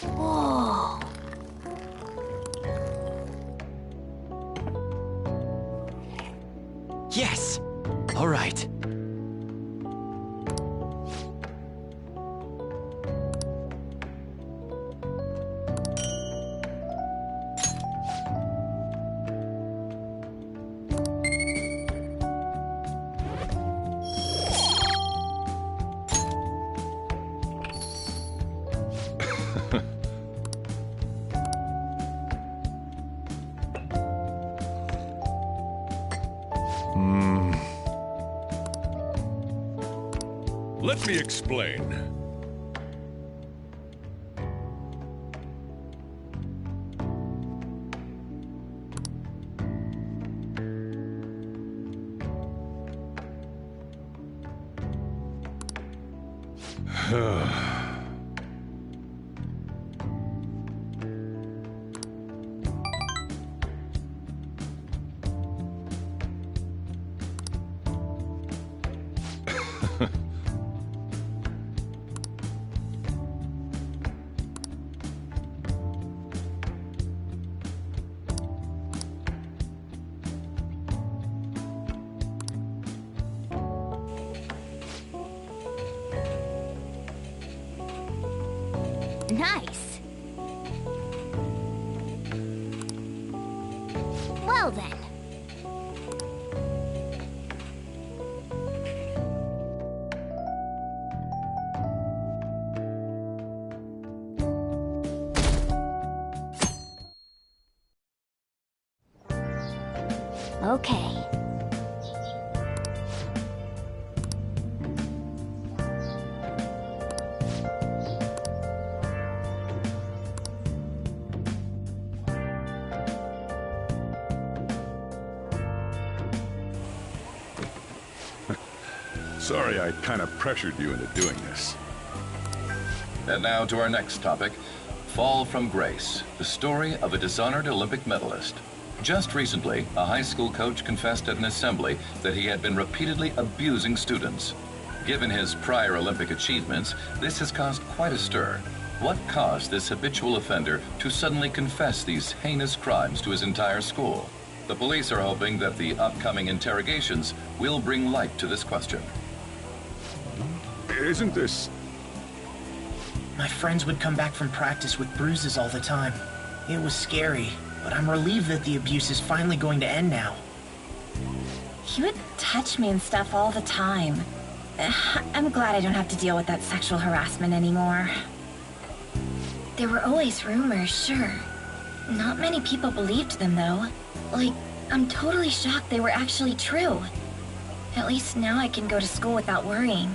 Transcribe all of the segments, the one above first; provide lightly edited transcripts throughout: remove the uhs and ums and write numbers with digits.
Whoa. Yes! All right. Let me explain. Nice. Well then. Okay. Sorry I kind of pressured you into doing this. And now to our next topic, Fall from Grace, the story of a dishonored Olympic medalist. Just recently, a high school coach confessed at an assembly that he had been repeatedly abusing students. Given his prior Olympic achievements, this has caused quite a stir. What caused this habitual offender to suddenly confess these heinous crimes to his entire school? The police are hoping that the upcoming interrogations will bring light to this question. Isn't this... My friends would come back from practice with bruises all the time. It was scary, but I'm relieved that the abuse is finally going to end now. He would touch me and stuff all the time. I'm glad I don't have to deal with that sexual harassment anymore. There were always rumors, sure. Not many people believed them, though. Like, I'm totally shocked they were actually true. At least now I can go to school without worrying.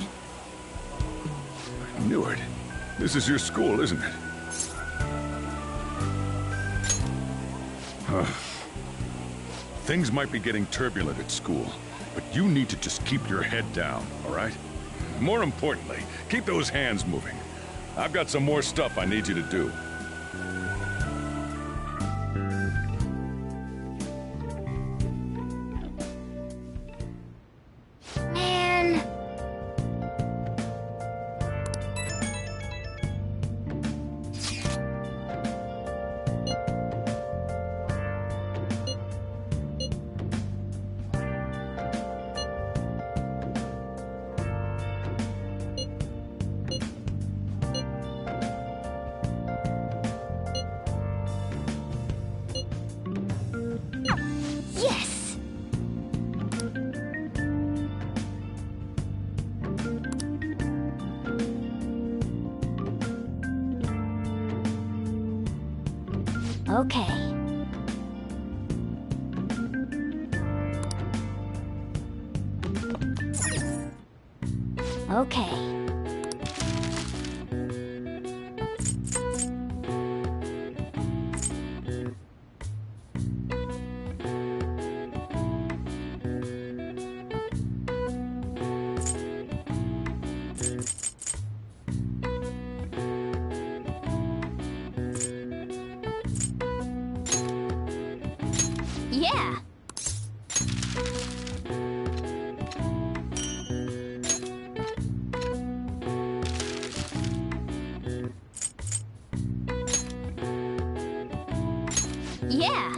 I knew it. This is your school, isn't it? Things might be getting turbulent at school, but you need to just keep your head down, all right? More importantly, keep those hands moving. I've got some more stuff I need you to do. Man. Yes! Okay. Okay. Yeah. Yeah.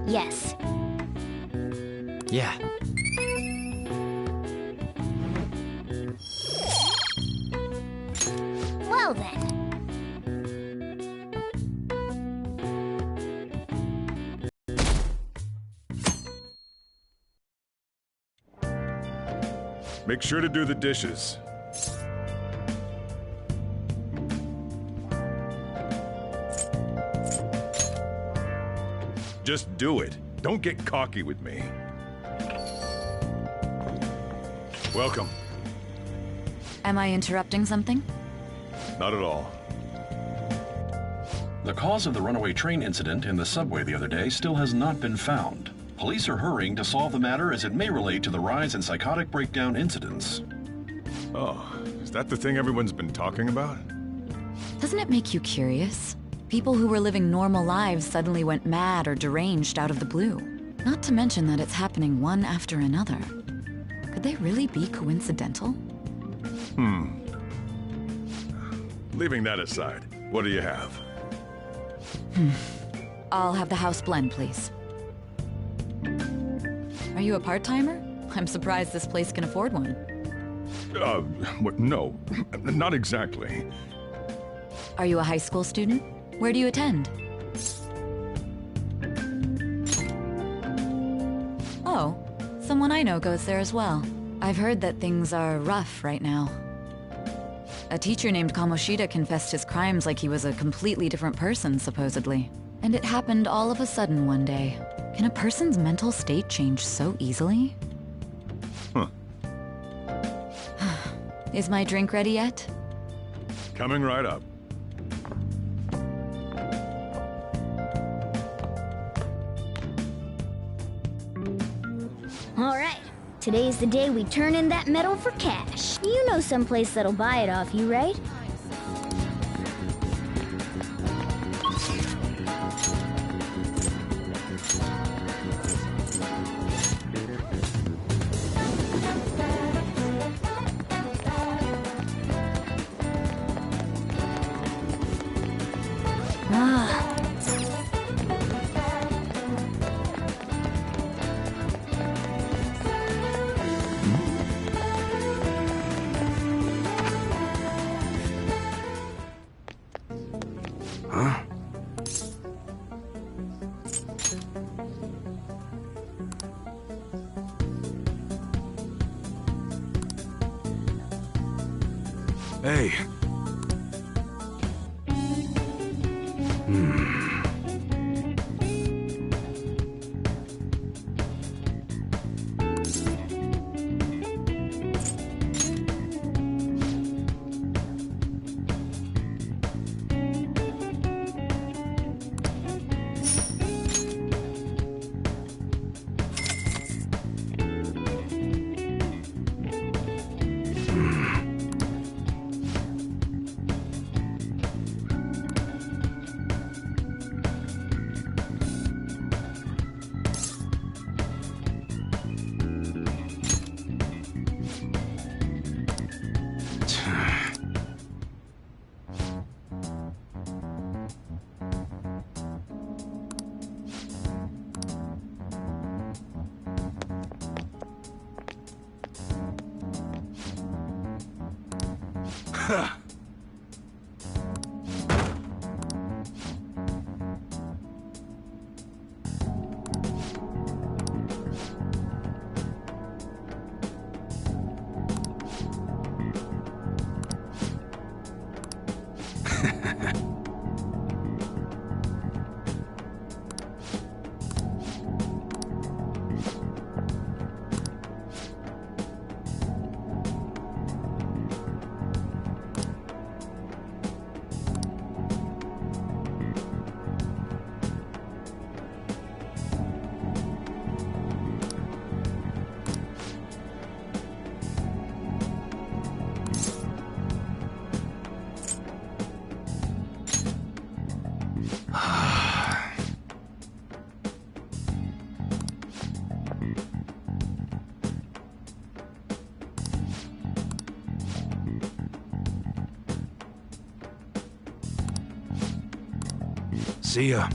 Yes. Yeah. Well then. Make sure to do the dishes. Just do it. Don't get cocky with me. Welcome. Am I interrupting something? Not at all. The cause of the runaway train incident in the subway the other day still has not been found. Police are hurrying to solve the matter as it may relate to the rise in psychotic breakdown incidents. Oh, is that the thing everyone's been talking about? Doesn't it make you curious? People who were living normal lives suddenly went mad or deranged out of the blue. Not to mention that it's happening one after another. Could they really be coincidental? Leaving that aside, what do you have? I'll have the house blend, please. Are you a part-timer? I'm surprised this place can afford one. No, not exactly. Are you a high school student? Where do you attend? Oh, someone I know goes there as well. I've heard that things are rough right now. A teacher named Kamoshida confessed his crimes like he was a completely different person, supposedly. And it happened all of a sudden one day. Can a person's mental state change so easily? Huh. Is my drink ready yet? Coming right up. All right. Today's the day we turn in that metal for cash. You know someplace that'll buy it off you, right? Ah. Hey. See ya.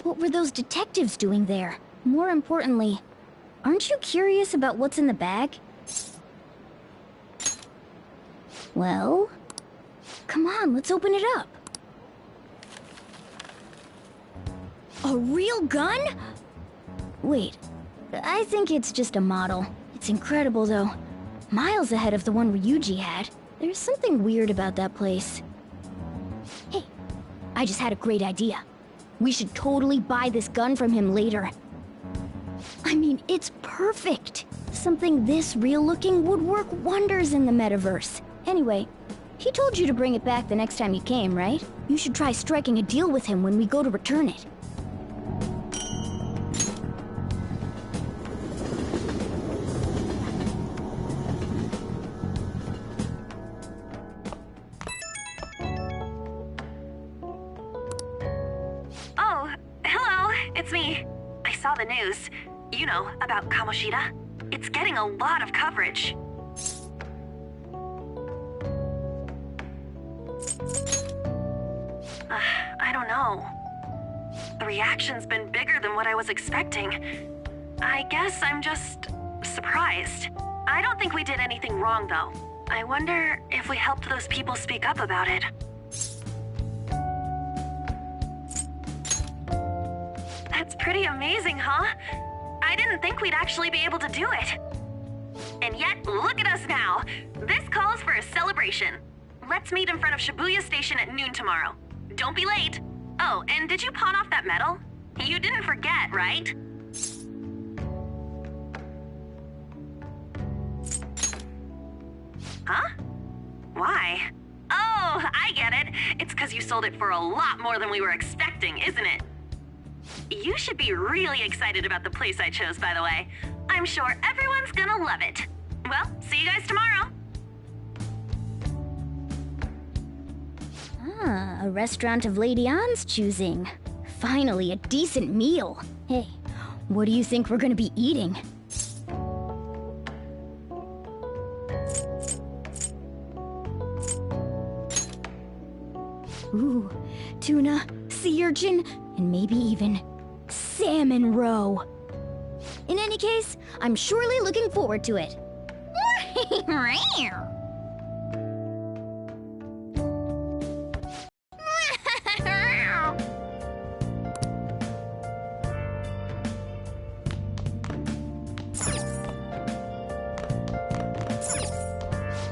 What were those detectives doing there? More importantly, aren't you curious about what's in the bag? Well, come on, let's open it up. A real gun? Wait, I think it's just a model. It's incredible, though. Miles ahead of the one Ryuji had. There's something weird about that place. Hey, I just had a great idea. We should totally buy this gun from him later. I mean, it's perfect. Something this real-looking would work wonders in the metaverse. Anyway, he told you to bring it back the next time you came, right? You should try striking a deal with him when we go to return it. Oh, hello, it's me. I saw the news. You know, about Kamoshida. It's getting a lot of coverage. I don't know. The reaction's been bigger than what I was expecting. I guess I'm just surprised. I don't think we did anything wrong, though. I wonder if we helped those people speak up about it. That's pretty amazing, huh? I didn't think we'd actually be able to do it. And yet, look at us now. This calls for a celebration. Let's meet in front of Shibuya Station at noon tomorrow. Don't be late. Oh, and did you pawn off that medal? You didn't forget, right? Huh? Why? Oh, I get it. It's because you sold it for a lot more than we were expecting, isn't it? You should be really excited about the place I chose, by the way. I'm sure everyone's gonna love it. Well, see you guys tomorrow. Ah, a restaurant of Lady Ann's choosing. Finally, a decent meal. Hey, what do you think we're gonna be eating? Ooh, tuna, sea urchin, and maybe even salmon roe. In any case, I'm surely looking forward to it.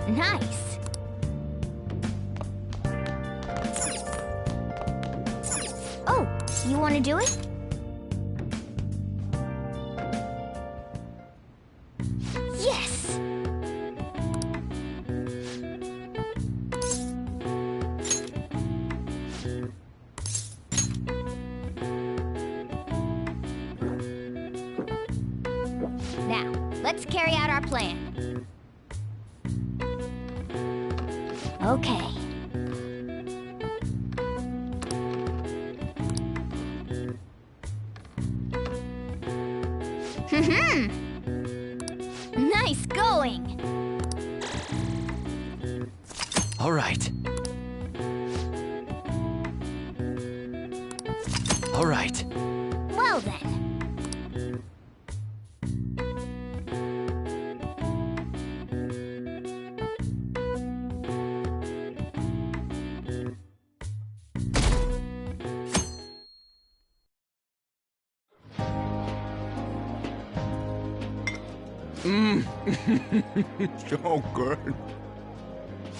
Nice. Oh, you want to do it? Yes! Now, let's carry out our plan. Okay. Nice going! All right. All right. Well then. So good.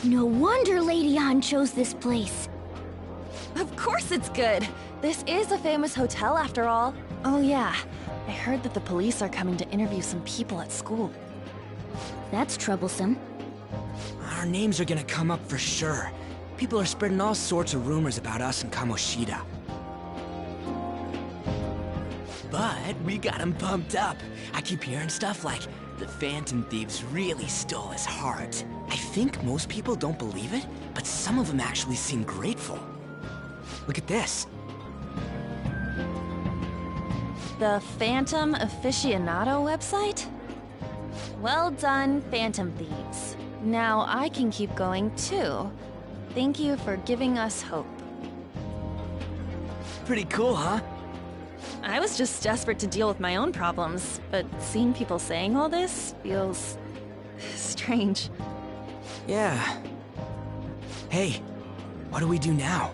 No wonder Lady Ann chose this place. Of course it's good. This is a famous hotel after all. Oh yeah, I heard that the police are coming to interview some people at school. That's troublesome. Our names are gonna come up for sure. People are spreading all sorts of rumors about us and Kamoshida. But we got him pumped up. I keep hearing stuff like, the Phantom Thieves really stole his heart. I think most people don't believe it, but some of them actually seem grateful. Look at this. The Phantom Aficionado website? Well done, Phantom Thieves. Now I can keep going too. Thank you for giving us hope. Pretty cool, huh? I was just desperate to deal with my own problems, but seeing people saying all this feels strange. Yeah. Hey, what do we do now?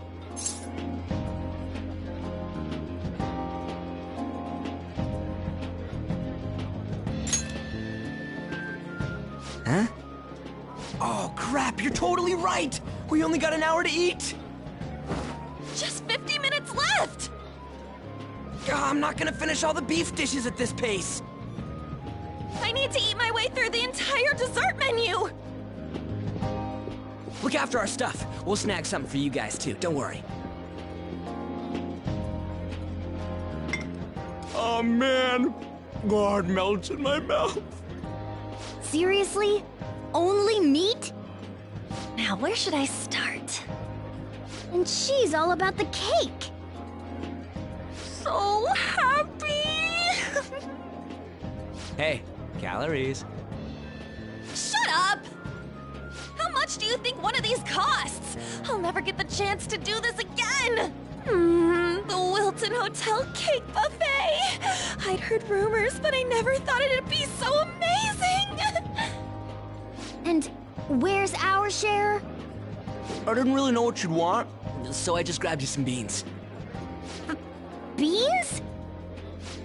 Huh? Oh, crap, you're totally right! We only got an hour to eat! Just 50 minutes left! I'm not gonna finish all the beef dishes at this pace! I need to eat my way through the entire dessert menu! Look after our stuff. We'll snag something for you guys too, don't worry. Oh man, God melts in my mouth. Seriously? Only meat? Now, where should I start? And she's all about the cake. So happy! Hey, calories. Shut up! How much do you think one of these costs? I'll never get the chance to do this again! The Wilton Hotel Cake Buffet! I'd heard rumors, but I never thought it'd be so amazing! And where's our share? I didn't really know what you'd want, so I just grabbed you some beans. Beans?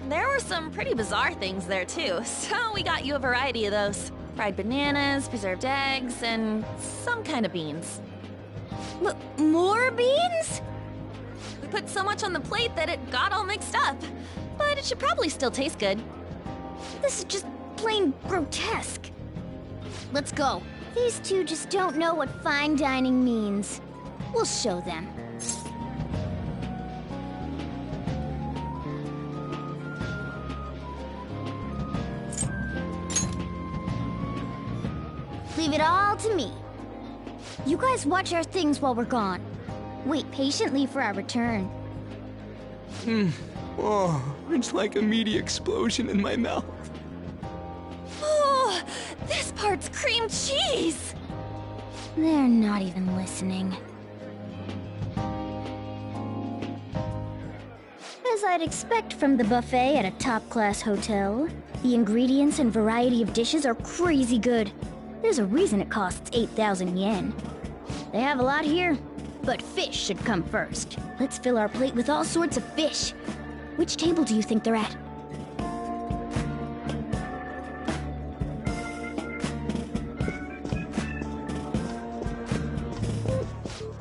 There were some pretty bizarre things there too, so we got you a variety of those. Fried bananas, preserved eggs, and some kind of beans. More beans? We put so much on the plate that it got all mixed up. But it should probably still taste good. This is just plain grotesque. Let's go. These two just don't know what fine dining means. We'll show them. Leave it all to me. You guys watch our things while we're gone. Wait patiently for our return. Oh, it's like a meaty explosion in my mouth. Oh, this part's cream cheese! They're not even listening. As I'd expect from the buffet at a top-class hotel, the ingredients and variety of dishes are crazy good. There's a reason it costs 8,000 yen. They have a lot here, but fish should come first. Let's fill our plate with all sorts of fish. Which table do you think they're at?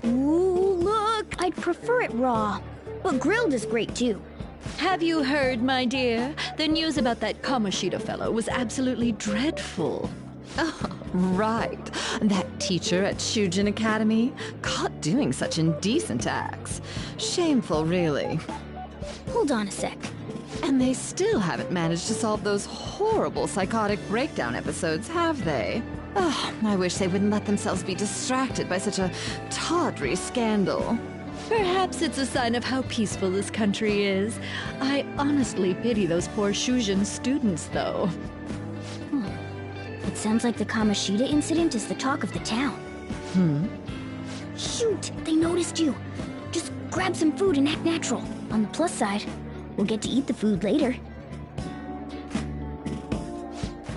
Ooh, look! I'd prefer it raw, but grilled is great too. Have you heard, my dear? The news about that Kamoshida fellow was absolutely dreadful. Oh, right. That teacher at Shujin Academy, caught doing such indecent acts. Shameful, really. Hold on a sec. And they still haven't managed to solve those horrible psychotic breakdown episodes, have they? Oh, I wish they wouldn't let themselves be distracted by such a tawdry scandal. Perhaps it's a sign of how peaceful this country is. I honestly pity those poor Shujin students, though. It sounds like the Kamoshida incident is the talk of the town. Shoot, they noticed you. Just grab some food and act natural. On the plus side, we'll get to eat the food later.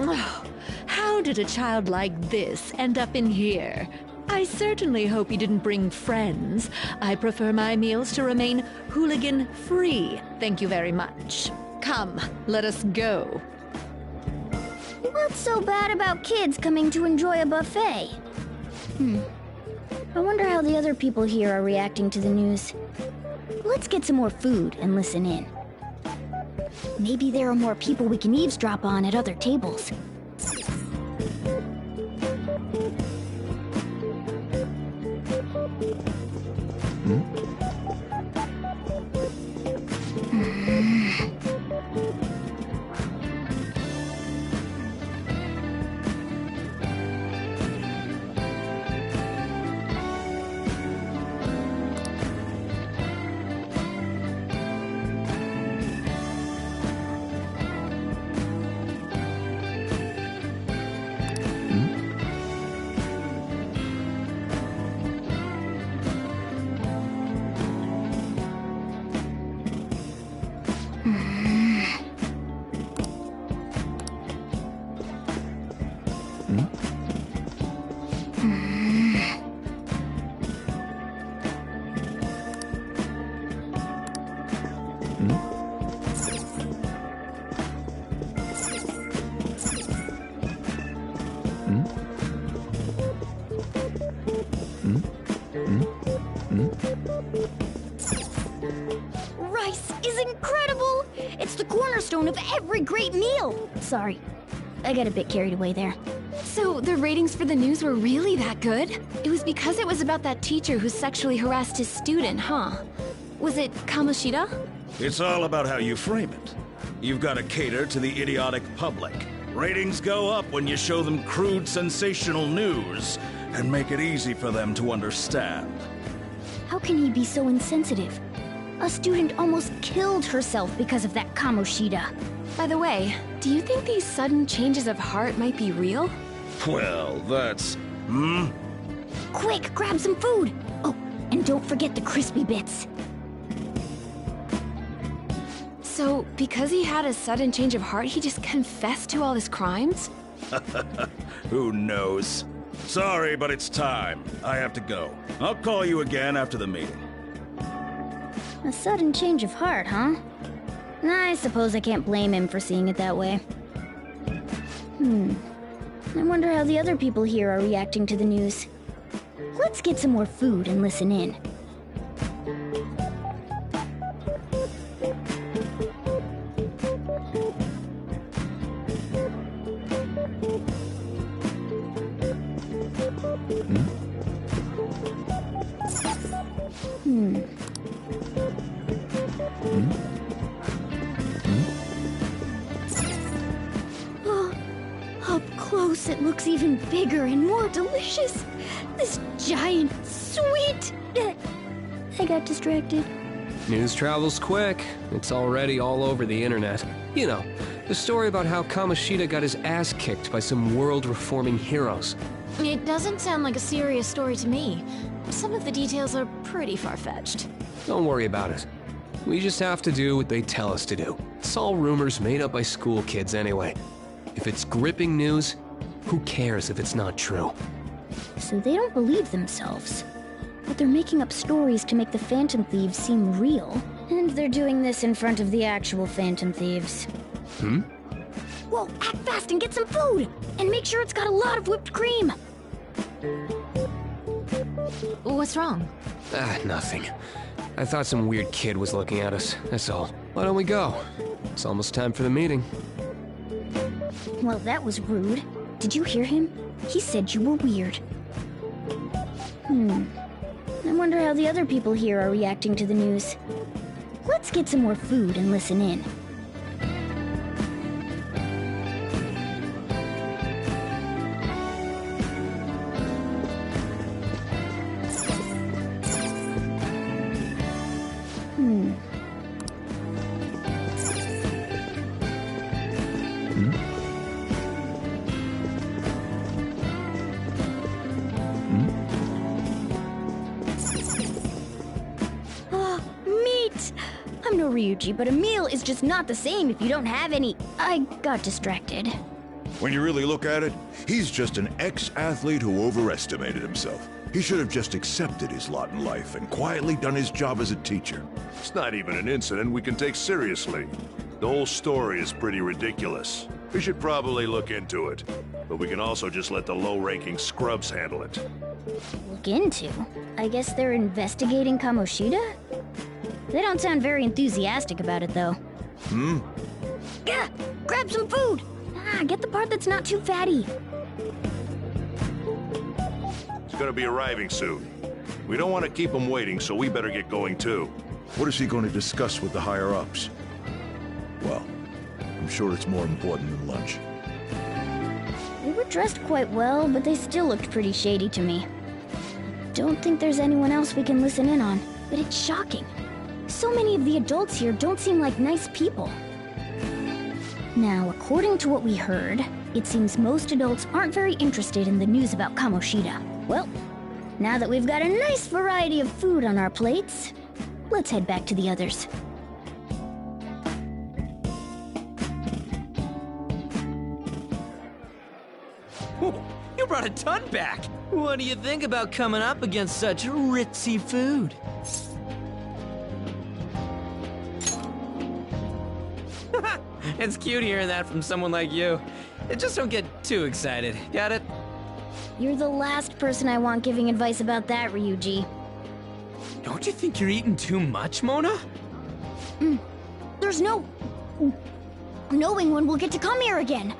Oh, how did a child like this end up in here? I certainly hope he didn't bring friends. I prefer my meals to remain hooligan-free. Thank you very much. Come, let us go. What's so bad about kids coming to enjoy a buffet? I wonder how the other people here are reacting to the news. Let's get some more food and listen in. Maybe there are more people we can eavesdrop on at other tables. Rice is incredible! It's the cornerstone of every great meal! Sorry, I got a bit carried away there. So, the ratings for the news were really that good? It was because it was about that teacher who sexually harassed his student, huh? Was it Kamoshida? It's all about how you frame it. You've got to cater to the idiotic public. Ratings go up when you show them crude, sensational news and make it easy for them to understand. How can he be so insensitive? A student almost killed herself because of that Kamoshida. By the way, do you think these sudden changes of heart might be real? Well, that's... Quick, grab some food! Oh, and don't forget the crispy bits. So, because he had a sudden change of heart, he just confessed to all his crimes? Who knows? Sorry, but it's time. I have to go. I'll call you again after the meeting. A sudden change of heart, huh? I suppose I can't blame him for seeing it that way. I wonder how the other people here are reacting to the news. Let's get some more food and listen in. Up close, it looks even bigger and more delicious. This giant, sweet... I got distracted. News travels quick. It's already all over the internet. You know, the story about how Kamoshida got his ass kicked by some world-reforming heroes. It doesn't sound like a serious story to me. Some of the details are pretty far-fetched. Don't worry about it. We just have to do what they tell us to do. It's all rumors made up by school kids anyway. If it's gripping news, who cares if it's not true? So they don't believe themselves. But they're making up stories to make the Phantom Thieves seem real. And they're doing this in front of the actual Phantom Thieves. Whoa, act fast and get some food! And make sure it's got a lot of whipped cream! What's wrong? Nothing. I thought some weird kid was looking at us, that's all. Why don't we go? It's almost time for the meeting. Well, that was rude. Did you hear him? He said you were weird. I wonder how the other people here are reacting to the news. Let's get some more food and listen in. I'm no Ryuji, but a meal is just not the same if you don't have any. I got distracted. When you really look at it, he's just an ex-athlete who overestimated himself. He should have just accepted his lot in life and quietly done his job as a teacher. It's not even an incident we can take seriously. The whole story is pretty ridiculous. We should probably look into it, but we can also just let the low-ranking scrubs handle it. Look into? I guess they're investigating Kamoshida? They don't sound very enthusiastic about it, though. Gah! Grab some food! Get the part that's not too fatty. He's gonna be arriving soon. We don't want to keep him waiting, so we better get going too. What is he going to discuss with the higher-ups? Well, I'm sure it's more important than lunch. They were dressed quite well, but they still looked pretty shady to me. Don't think there's anyone else we can listen in on, but it's shocking. So many of the adults here don't seem like nice people. Now, according to what we heard, it seems most adults aren't very interested in the news about Kamoshida. Well, now that we've got a nice variety of food on our plates, let's head back to the others. You brought a ton back! What do you think about coming up against such ritzy food? It's cute hearing that from someone like you. Just don't get too excited, got it? You're the last person I want giving advice about that, Ryuji. Don't you think you're eating too much, Mona? There's no... knowing when we'll get to come here again.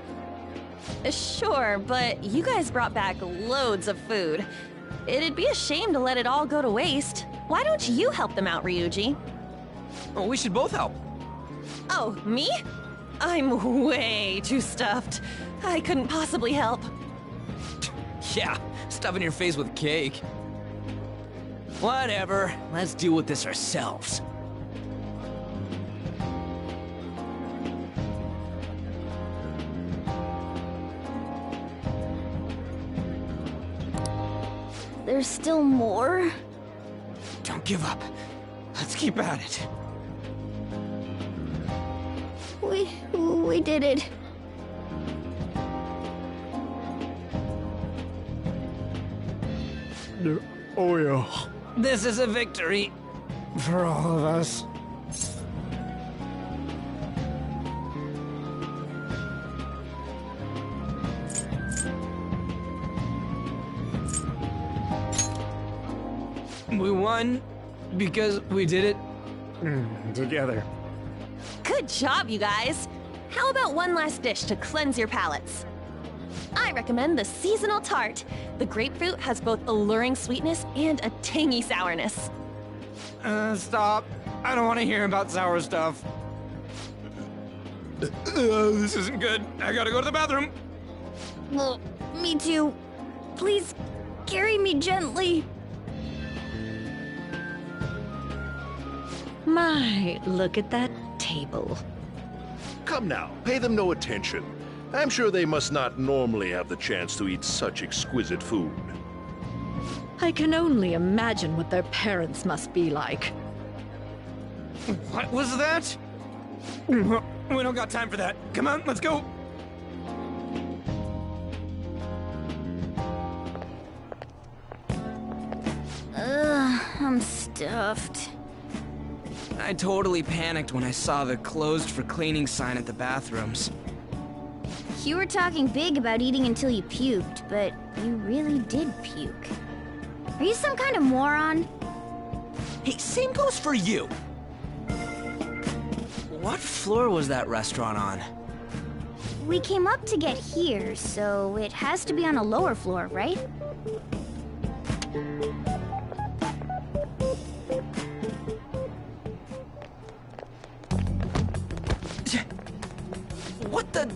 Sure, but you guys brought back loads of food. It'd be a shame to let it all go to waste. Why don't you help them out, Ryuji? Oh, we should both help. Oh, me? I'm way too stuffed. I couldn't possibly help. Yeah, stuffing your face with cake. Whatever, let's deal with this ourselves. There's still more? Don't give up. Let's keep at it. We did it. Oh yeah. This is a victory for all of us. We won because we did it together. Good job, you guys. How about one last dish to cleanse your palates? I recommend the seasonal tart. The grapefruit has both alluring sweetness and a tangy sourness. Stop. I don't want to hear about sour stuff. This isn't good. I gotta go to the bathroom. Well, me too. Please, carry me gently. My, look at that table. Come now, pay them no attention. I'm sure they must not normally have the chance to eat such exquisite food. I can only imagine what their parents must be like. What was that? We don't got time for that. Come on, let's go. I'm stuffed. I totally panicked when I saw the closed for cleaning sign at the bathrooms. You were talking big about eating until you puked, but you really did puke. Are you some kind of moron? Hey, same goes for you. What floor was that restaurant on? We came up to get here, so it has to be on a lower floor, right? What the...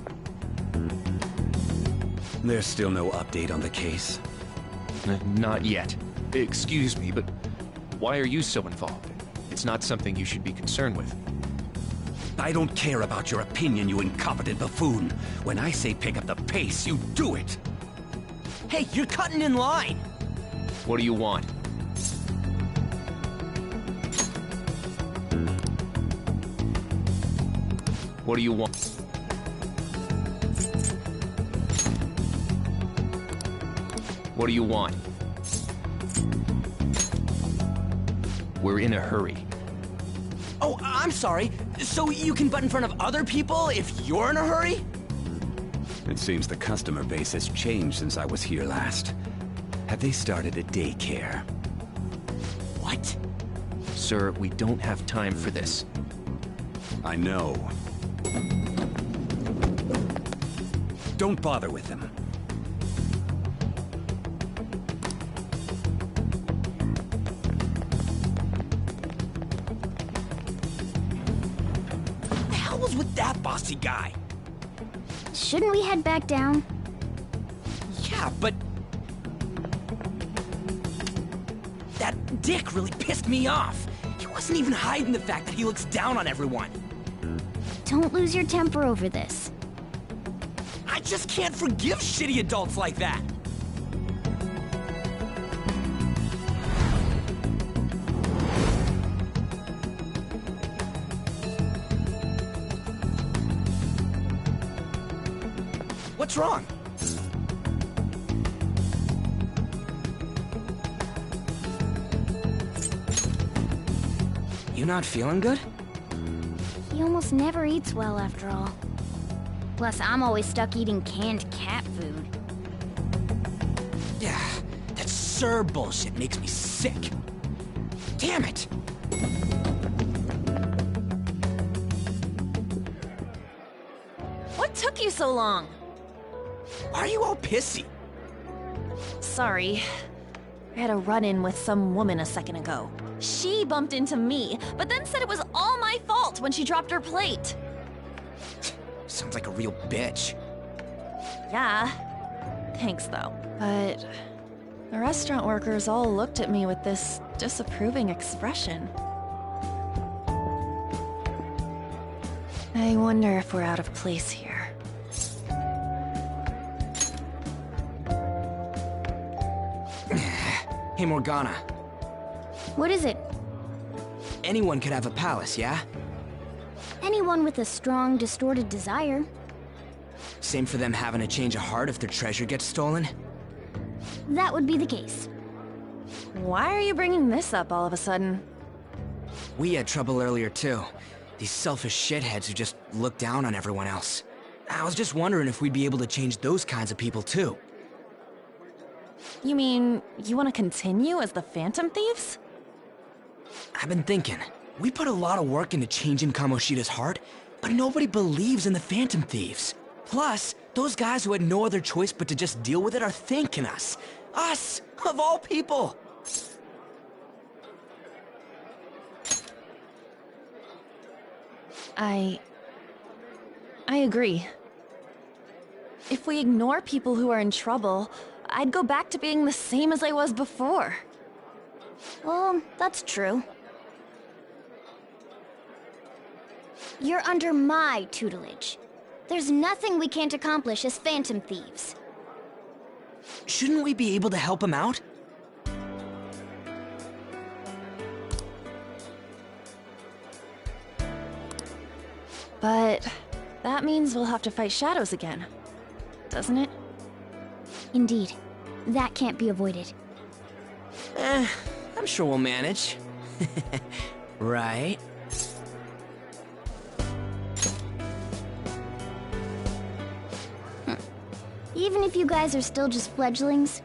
There's still no update on the case. Not yet. Excuse me, but why are you so involved? It's not something you should be concerned with. I don't care about your opinion, you incompetent buffoon. When I say pick up the pace, you do it. Hey, you're cutting in line. What do you want? What do you want? What do you want? We're in a hurry. Oh, I'm sorry. So you can butt in front of other people if you're in a hurry? It seems the customer base has changed since I was here last. Have they started a daycare? What? Sir, we don't have time for this. I know. Don't bother with them. What the hell was with that bossy guy? Shouldn't we head back down? Yeah, but... that dick really pissed me off. He wasn't even hiding the fact that he looks down on everyone. Don't lose your temper over this. I just can't forgive shitty adults like that. What's wrong? You not feeling good? He almost never eats well after all. Plus, I'm always stuck eating canned cat food. Yeah, that Sir bullshit makes me sick. Damn it! What took you so long? Why are you all pissy? Sorry. I had a run-in with some woman a second ago. She bumped into me, but then said it was all my fault when she dropped her plate. Sounds like a real bitch. Yeah. Thanks, though. But the restaurant workers all looked at me with this disapproving expression. I wonder if we're out of place here. Hey, Morgana. What is it? Anyone could have a palace, yeah? Anyone with a strong, distorted desire. Same for them having a change of heart if their treasure gets stolen? That would be the case. Why are you bringing this up all of a sudden? We had trouble earlier, too. These selfish shitheads who just look down on everyone else. I was just wondering if we'd be able to change those kinds of people, too. You mean, you want to continue as the Phantom Thieves? I've been thinking. We put a lot of work into changing Kamoshida's heart, but nobody believes in the Phantom Thieves. Plus, those guys who had no other choice but to just deal with it are thanking us. Us, of all people! I agree. If we ignore people who are in trouble, I'd go back to being the same as I was before. Well, that's true. You're under my tutelage. There's nothing we can't accomplish as Phantom Thieves. Shouldn't we be able to help him out? But that means we'll have to fight shadows again, doesn't it? Indeed. That can't be avoided. I'm sure we'll manage. Right? Even if you guys are still just fledglings,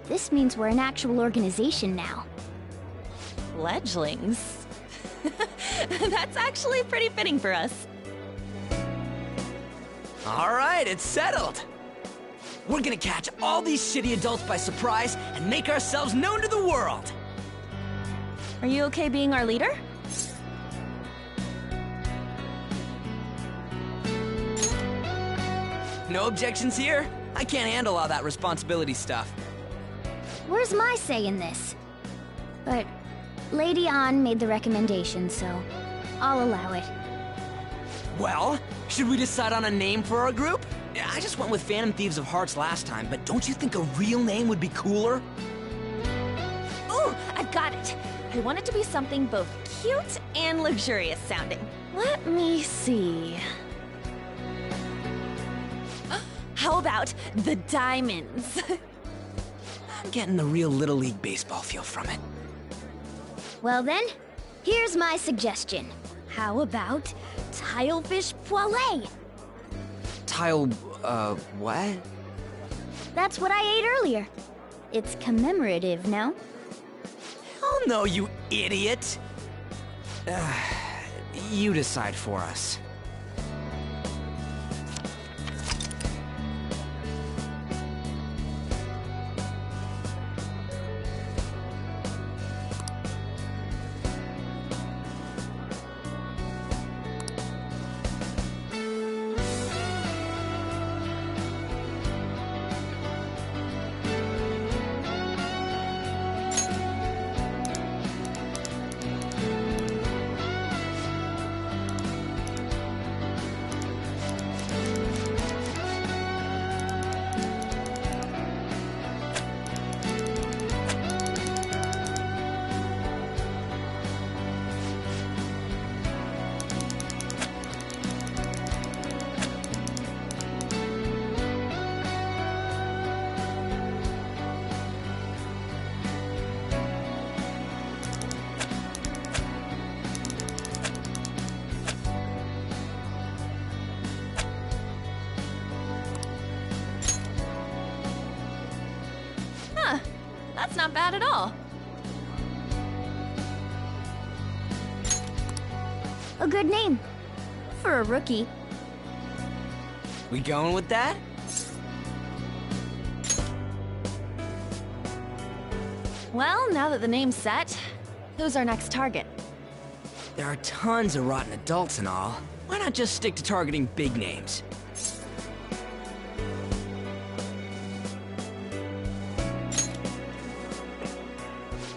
this means we're an actual organization now. Fledglings? That's actually pretty fitting for us. All right, it's settled. We're gonna catch all these shitty adults by surprise and make ourselves known to the world. Are you okay being our leader? No objections here? I can't handle all that responsibility stuff. Where's my say in this? But Lady An made the recommendation, so I'll allow it. Well, should we decide on a name for our group? I just went with Phantom Thieves of Hearts last time, but don't you think a real name would be cooler? Ooh, I've got it! I want it to be something both cute and luxurious sounding. Let me see. How about the Diamonds? I'm getting the real Little League Baseball feel from it. Well then, here's my suggestion. How about Tilefish Poêlée? What? That's what I ate earlier. It's commemorative, no? Oh no, you idiot! You decide for us. bad at all. A good name. For a rookie. We going with that? Well, now that the name's set, who's our next target? There are tons of rotten adults and all. Why not just stick to targeting big names?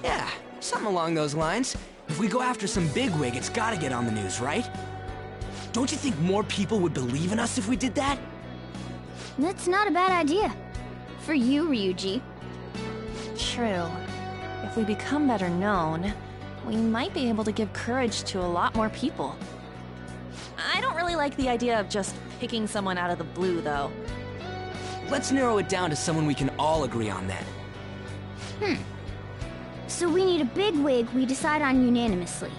Yeah, something along those lines. If we go after some bigwig, it's gotta get on the news, right? Don't you think more people would believe in us if we did that? That's not a bad idea. For you, Ryuji. True. If we become better known, we might be able to give courage to a lot more people. I don't really like the idea of just picking someone out of the blue, though. Let's narrow it down to someone we can all agree on then. So we need a bigwig we decide on unanimously.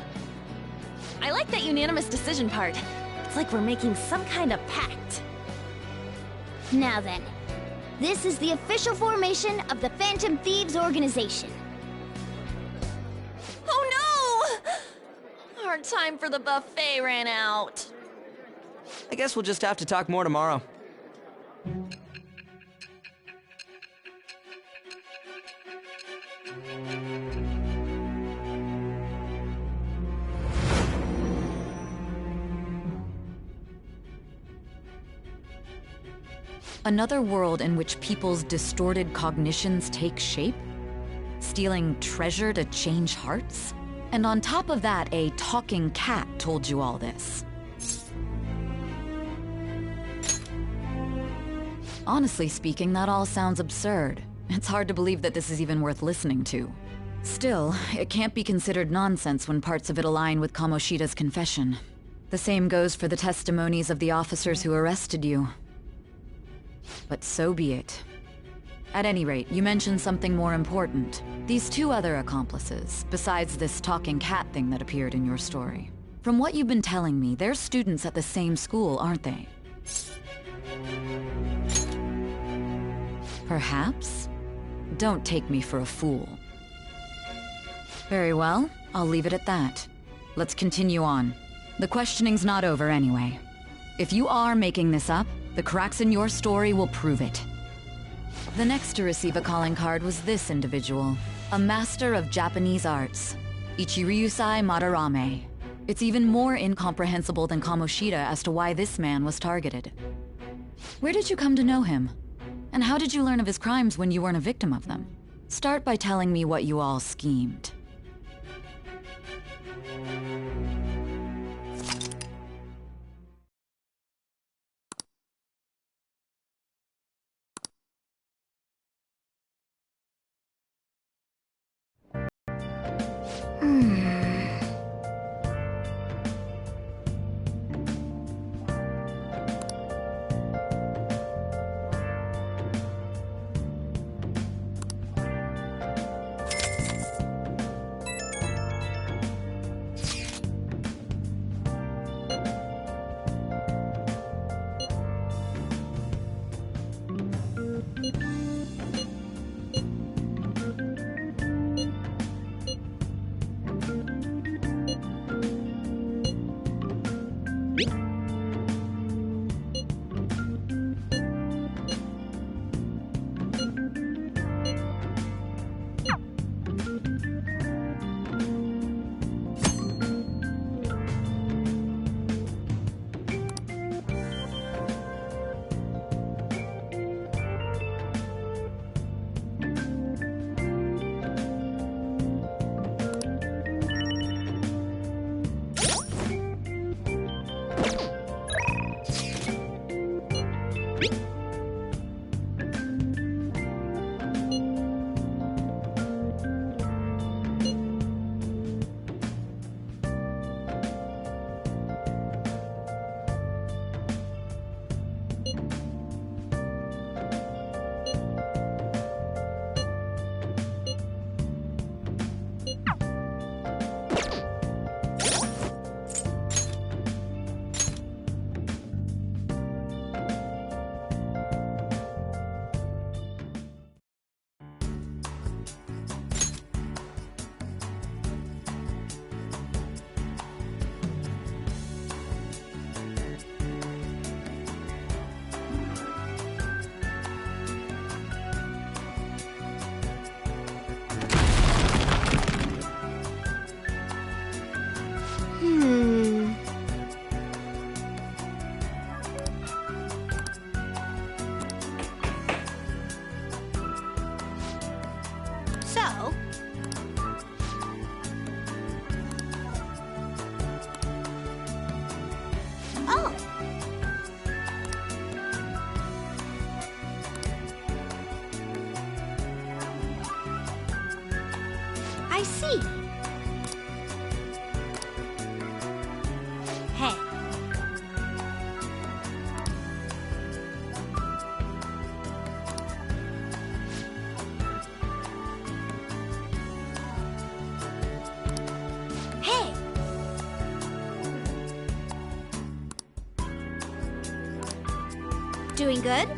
I like that unanimous decision part. It's like we're making some kind of pact. Now then, this is the official formation of the Phantom Thieves organization. Oh no! Our time for the buffet ran out. I guess we'll just have to talk more tomorrow. Another world in which people's distorted cognitions take shape? Stealing treasure to change hearts? And on top of that, a talking cat told you all this. Honestly speaking, that all sounds absurd. It's hard to believe that this is even worth listening to. Still, it can't be considered nonsense when parts of it align with Kamoshida's confession. The same goes for the testimonies of the officers who arrested you. But so be it. At any rate, you mentioned something more important. These two other accomplices, besides this talking cat thing that appeared in your story. From what you've been telling me, they're students at the same school, aren't they? Perhaps? Don't take me for a fool. Very well, I'll leave it at that. Let's continue on. The questioning's not over anyway. If you are making this up, the cracks in your story will prove it. The next to receive a calling card was this individual, a master of Japanese arts, Ichiryusai Madarame. It's even more incomprehensible than Kamoshida as to why this man was targeted. Where did you come to know him? And how did you learn of his crimes when you weren't a victim of them? Start by telling me what you all schemed. Doing good?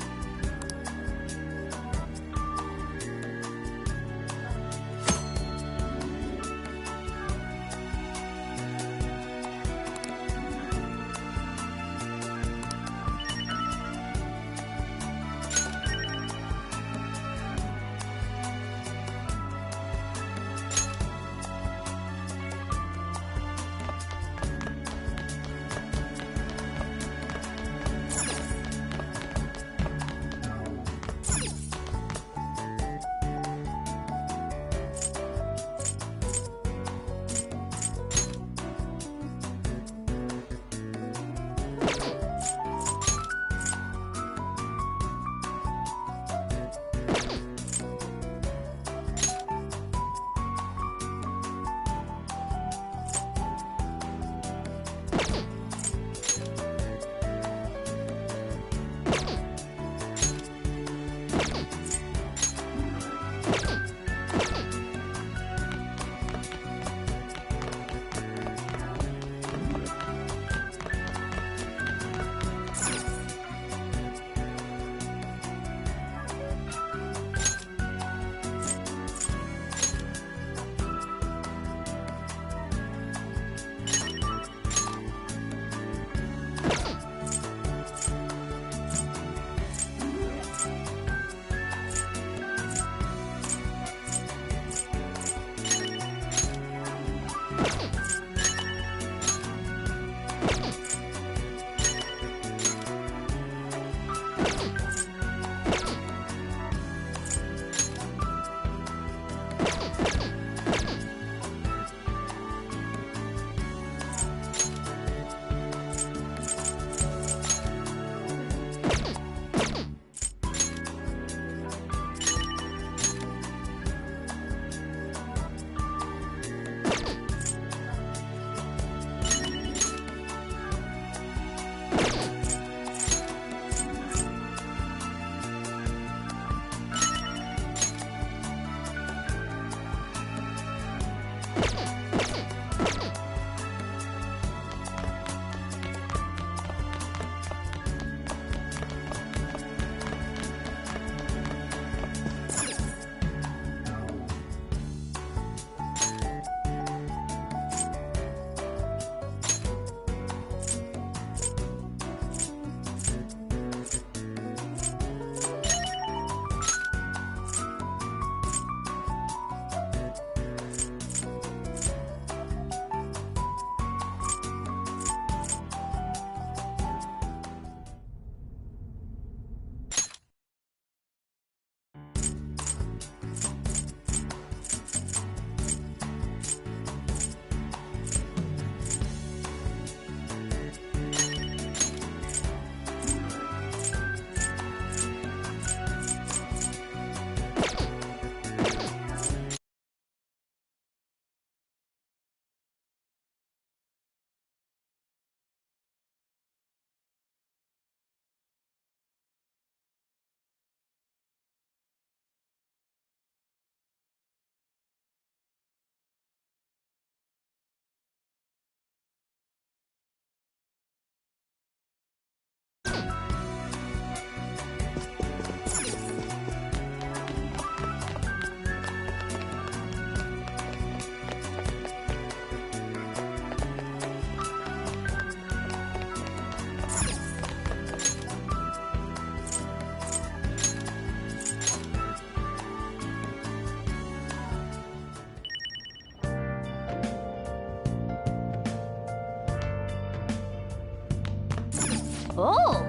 Oh!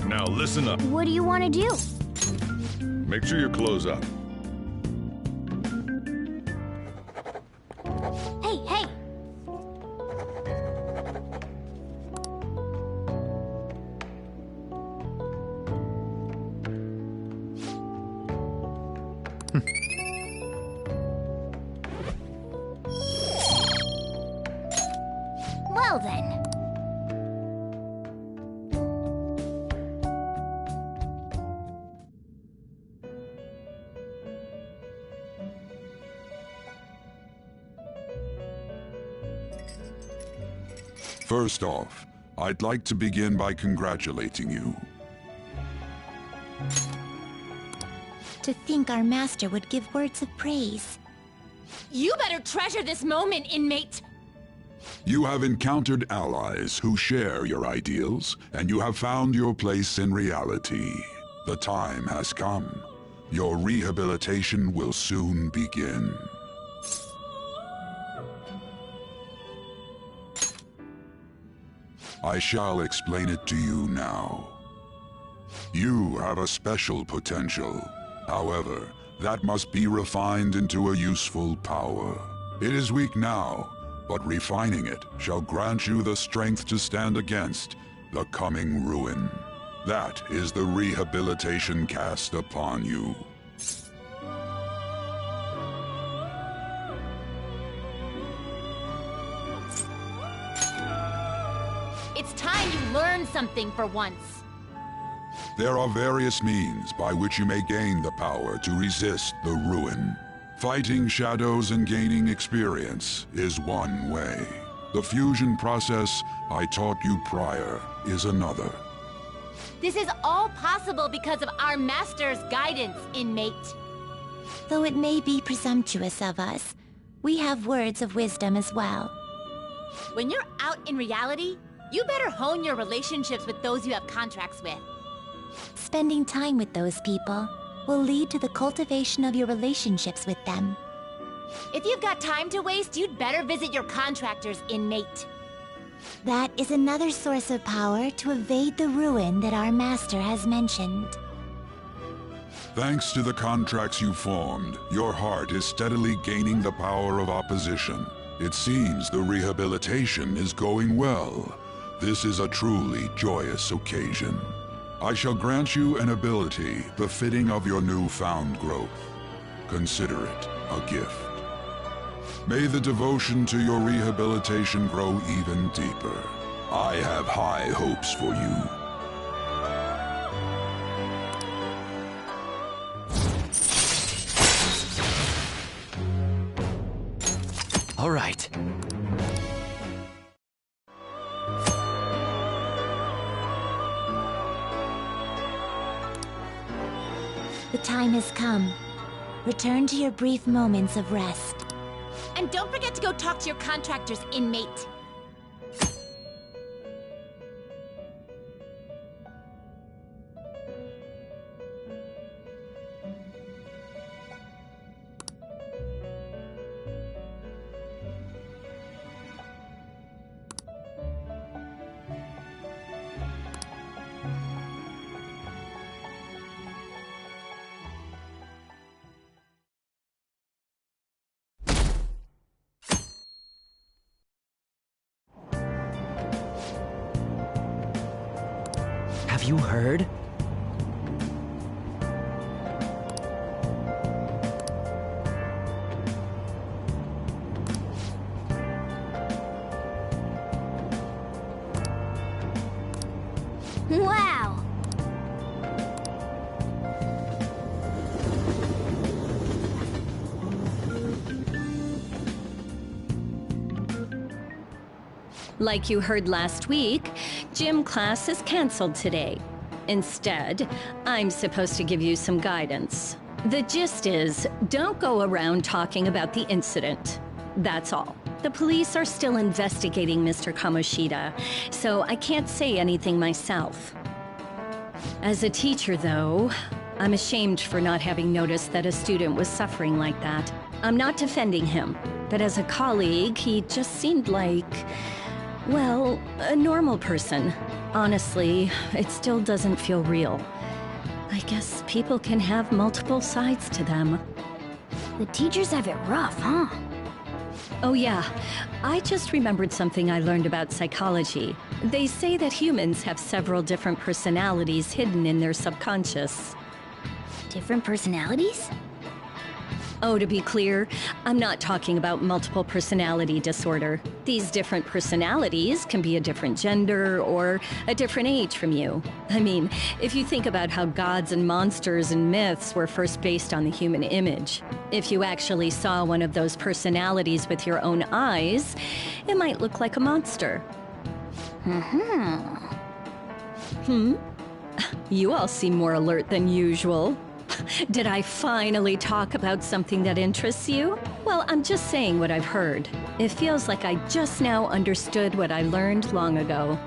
Now listen up. What do you want to do? Make sure you close up. Hey, hey! Well then. First off, I'd like to begin by congratulating you. To think our master would give words of praise. You better treasure this moment, inmate! You have encountered allies who share your ideals, and you have found your place in reality. The time has come. Your rehabilitation will soon begin. I shall explain it to you now. You have a special potential. However, that must be refined into a useful power. It is weak now, but refining it shall grant you the strength to stand against the coming ruin. That is the rehabilitation cast upon you. It's time you learn something for once. There are various means by which you may gain the power to resist the ruin. Fighting shadows and gaining experience is one way. The fusion process I taught you prior is another. This is all possible because of our master's guidance, inmate. Though it may be presumptuous of us, we have words of wisdom as well. When you're out in reality, you better hone your relationships with those you have contracts with. Spending time with those people will lead to the cultivation of your relationships with them. If you've got time to waste, you'd better visit your contractors, inmate. That is another source of power to evade the ruin that our master has mentioned. Thanks to the contracts you formed, your heart is steadily gaining the power of opposition. It seems the rehabilitation is going well. This is a truly joyous occasion. I shall grant you an ability befitting of your newfound growth. Consider it a gift. May the devotion to your rehabilitation grow even deeper. I have high hopes for you. All right. The time has come. Return to your brief moments of rest. And don't forget to go talk to your contractors, inmate. Have you heard? Wow! Like you heard last week, gym class is canceled today. Instead, I'm supposed to give you some guidance. The gist is, don't go around talking about the incident. That's all. The police are still investigating Mr. Kamoshida, so I can't say anything myself. As a teacher, though, I'm ashamed for not having noticed that a student was suffering like that. I'm not defending him, but as a colleague, he just seemed like, well, a normal person. Honestly, it still doesn't feel real. I guess people can have multiple sides to them. The teachers have it rough, huh? Oh yeah, I just remembered something I learned about psychology. They say that humans have several different personalities hidden in their subconscious. Different personalities? Oh, to be clear, I'm not talking about multiple personality disorder. These different personalities can be a different gender or a different age from you. I mean, if you think about how gods and monsters and myths were first based on the human image, if you actually saw one of those personalities with your own eyes, it might look like a monster. You all seem more alert than usual. Did I finally talk about something that interests you? Well, I'm just saying what I've heard. It feels like I just now understood what I learned long ago.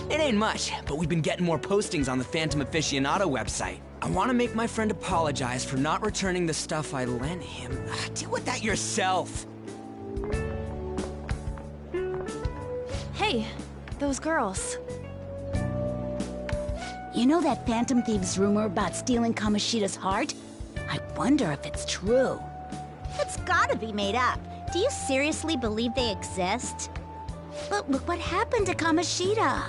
It ain't much, but we've been getting more postings on the Phantom Aficionado website. I want to make my friend apologize for not returning the stuff I lent him. Deal with that yourself. Hey, those girls. You know that Phantom Thieves rumor about stealing Kamoshida's heart? I wonder if it's true. It's gotta be made up. Do you seriously believe they exist? But look what happened to Kamoshida.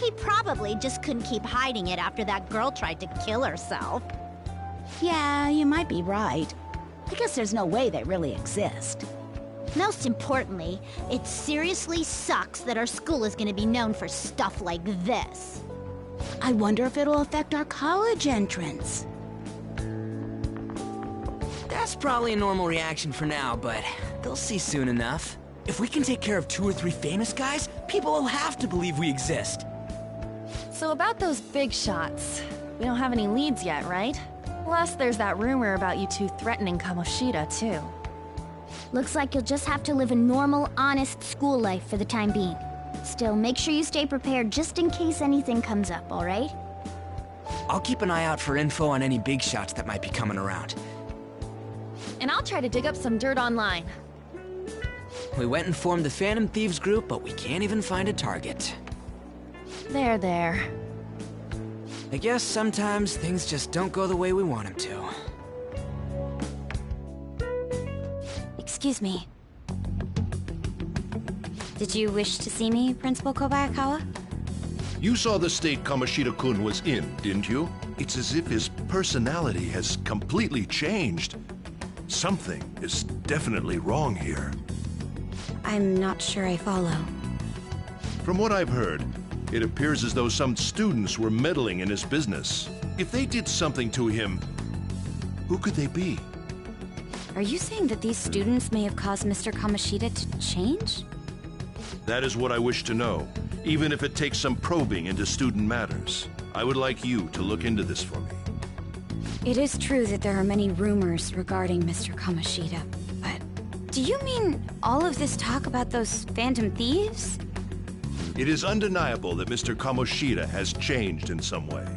He probably just couldn't keep hiding it after that girl tried to kill herself. Yeah, you might be right. I guess there's no way they really exist. Most importantly, it seriously sucks that our school is gonna be known for stuff like this. I wonder if it'll affect our college entrance. That's probably a normal reaction for now, but they'll see soon enough. If we can take care of 2 or 3 famous guys, people will have to believe we exist. So about those big shots, we don't have any leads yet, right? Plus, there's that rumor about you two threatening Kamoshida, too. Looks like you'll just have to live a normal, honest school life for the time being. Still, make sure you stay prepared just in case anything comes up, alright? I'll keep an eye out for info on any big shots that might be coming around. And I'll try to dig up some dirt online. We went and formed the Phantom Thieves group, but we can't even find a target. There. I guess sometimes things just don't go the way we want them to. Excuse me. Did you wish to see me, Principal Kobayakawa? You saw the state Kamoshida-kun was in, didn't you? It's as if his personality has completely changed. Something is definitely wrong here. I'm not sure I follow. From what I've heard, it appears as though some students were meddling in his business. If they did something to him, who could they be? Are you saying that these students may have caused Mr. Kamoshida to change? That is what I wish to know, even if it takes some probing into student matters. I would like you to look into this for me. It is true that there are many rumors regarding Mr. Kamoshida, but do you mean all of this talk about those Phantom Thieves? It is undeniable that Mr. Kamoshida has changed in some way.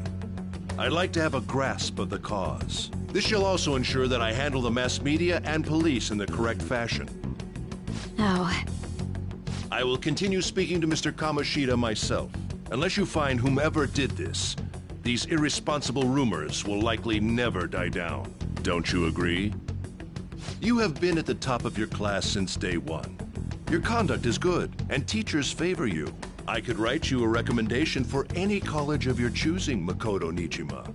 I'd like to have a grasp of the cause. This shall also ensure that I handle the mass media and police in the correct fashion. Oh. I will continue speaking to Mr. Kamoshida myself. Unless you find whomever did this, these irresponsible rumors will likely never die down. Don't you agree? You have been at the top of your class since day one. Your conduct is good, and teachers favor you. I could write you a recommendation for any college of your choosing, Makoto Nijima.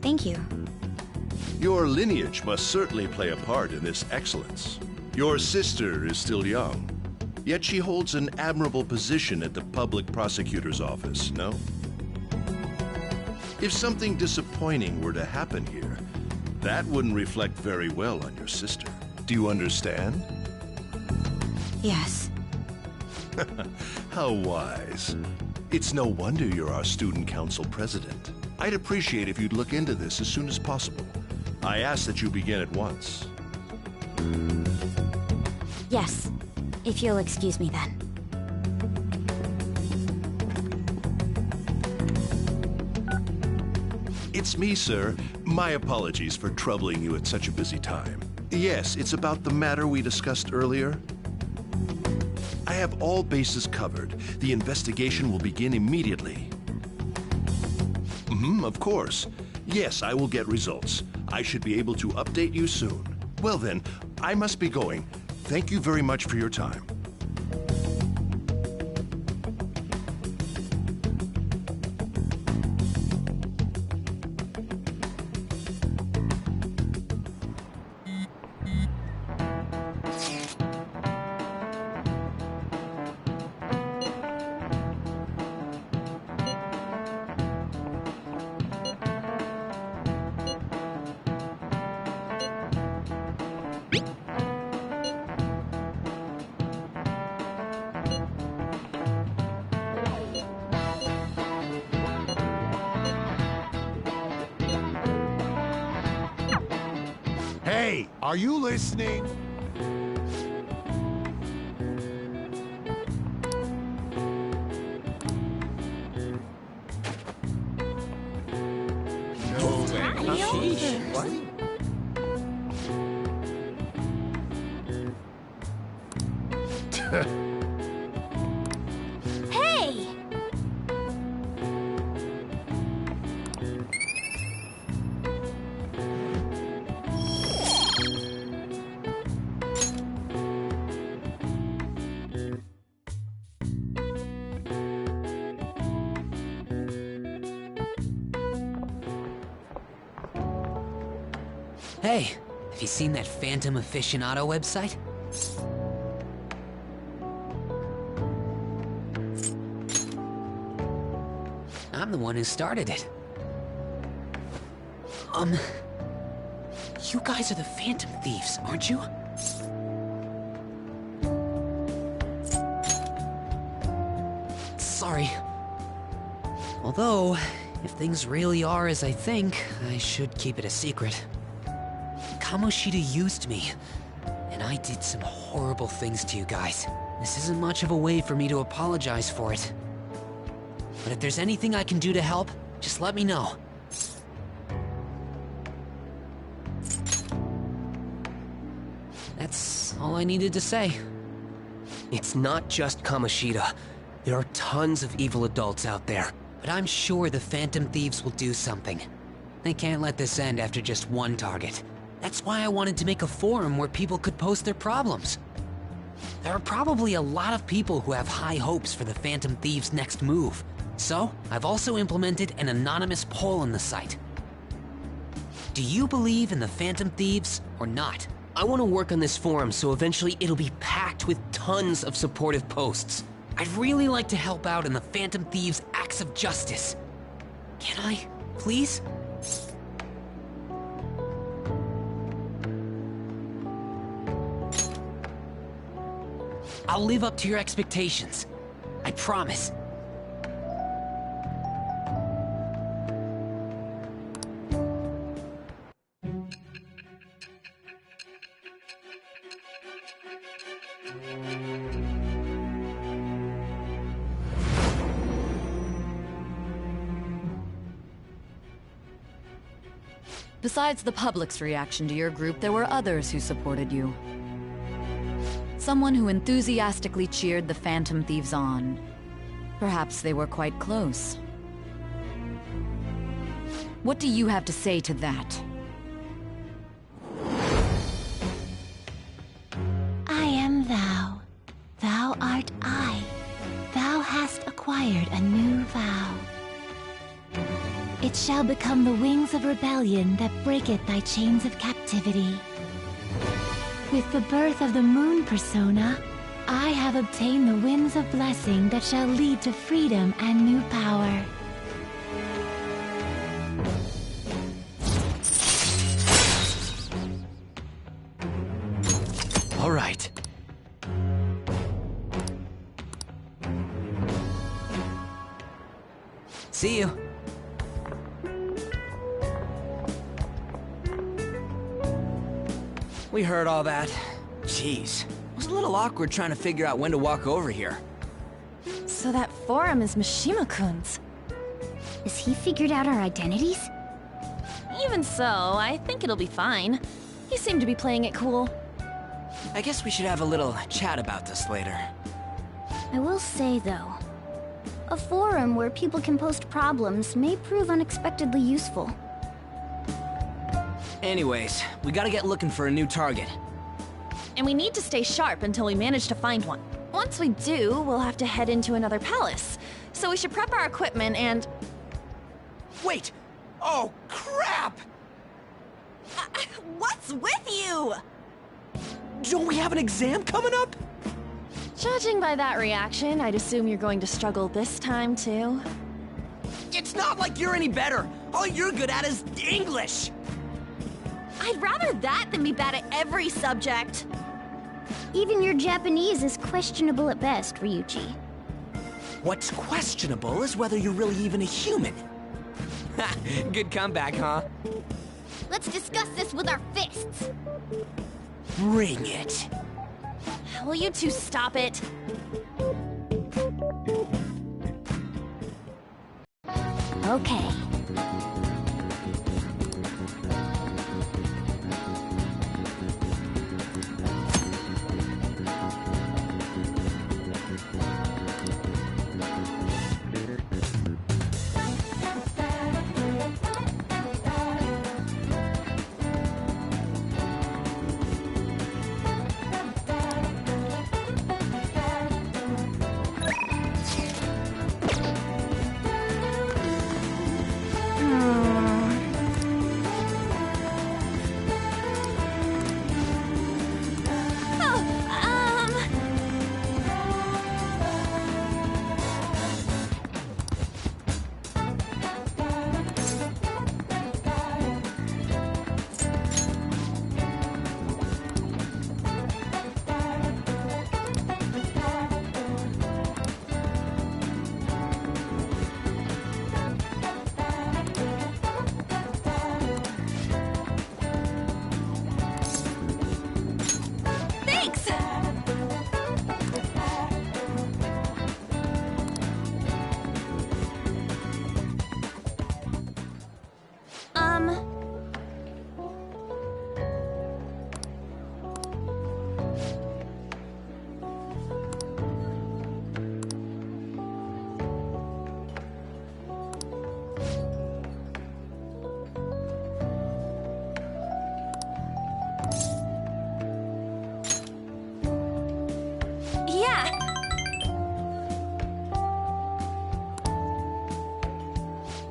Thank you. Your lineage must certainly play a part in this excellence. Your sister is still young, yet she holds an admirable position at the public prosecutor's office, no? If something disappointing were to happen here, that wouldn't reflect very well on your sister. Do you understand? Yes. How wise. It's no wonder you're our student council president. I'd appreciate if you'd look into this as soon as possible. I ask that you begin at once. Yes, if you'll excuse me then. It's me, sir. My apologies for troubling you at such a busy time. Yes, it's about the matter we discussed earlier. I have all bases covered. The investigation will begin immediately. Of course. Yes, I will get results. I should be able to update you soon. Well then, I must be going. Thank you very much for your time. Hey, are you listening? No way. What? Hey! Hey, have you seen that Phantom Aficionado website? I'm the one who started it. You guys are the Phantom Thieves, aren't you? Sorry. Although, if things really are as I think, I should keep it a secret. Kamoshida used me, and I did some horrible things to you guys. This isn't much of a way for me to apologize for it. But if there's anything I can do to help, just let me know. That's all I needed to say. It's not just Kamoshida. There are tons of evil adults out there. But I'm sure the Phantom Thieves will do something. They can't let this end after just one target. That's why I wanted to make a forum where people could post their problems. There are probably a lot of people who have high hopes for the Phantom Thieves' next move. So, I've also implemented an anonymous poll on the site. Do you believe in the Phantom Thieves or not? I want to work on this forum so eventually it'll be packed with tons of supportive posts. I'd really like to help out in the Phantom Thieves' acts of justice. Can I, please? I'll live up to your expectations. I promise. Besides the public's reaction to your group, there were others who supported you. Someone who enthusiastically cheered the Phantom Thieves on. Perhaps they were quite close. What do you have to say to that? I am thou. Thou art I. Thou hast acquired a new vow. It shall become the wings of rebellion that breaketh thy chains of captivity. With the birth of the moon persona, I have obtained the winds of blessing that shall lead to freedom and new power. All right. See you. We heard all that. Jeez. It was a little awkward trying to figure out when to walk over here. So that forum is Mishima-kun's. Has he figured out our identities? Even so, I think it'll be fine. He seemed to be playing it cool. I guess we should have a little chat about this later. I will say, though, a forum where people can post problems may prove unexpectedly useful. Anyways, we gotta get looking for a new target. And we need to stay sharp until we manage to find one. Once we do, we'll have to head into another palace. So we should prep our equipment and... Wait! Oh, crap! What's with you? Don't we have an exam coming up? Judging by that reaction, I'd assume you're going to struggle this time, too. It's not like you're any better. All you're good at is English. I'd rather that than be bad at every subject. Even your Japanese is questionable at best, Ryuji. What's questionable is whether you're really even a human. Ha! Good comeback, huh? Let's discuss this with our fists. Bring it. Will you two stop it? Okay.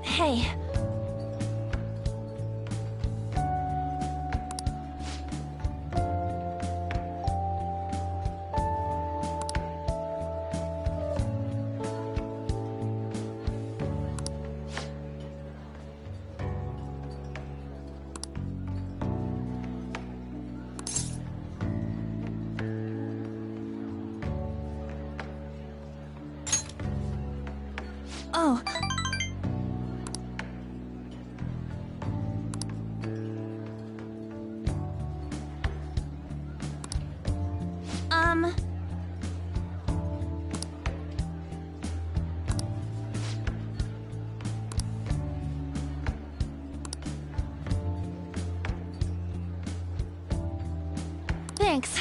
Hey. Oh. Thanks.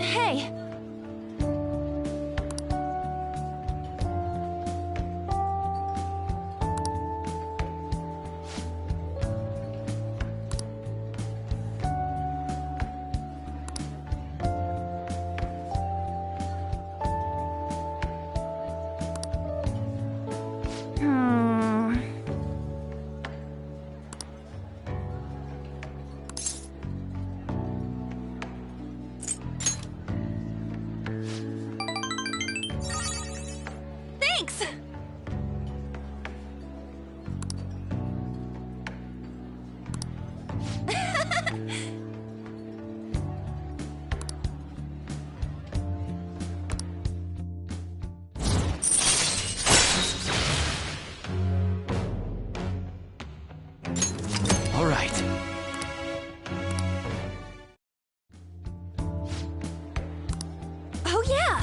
Hey. Thanks! All right. Oh, yeah!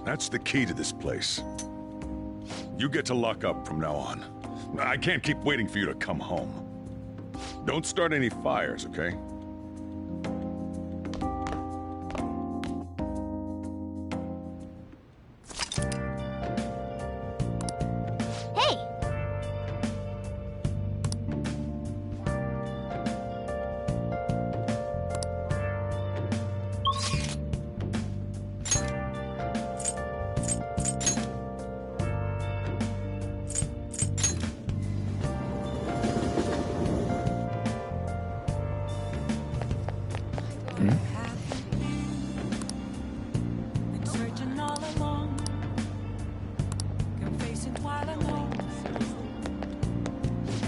That's the key to this place. You get to lock up from now on. I can't keep waiting for you to come home. Don't start any fires, okay?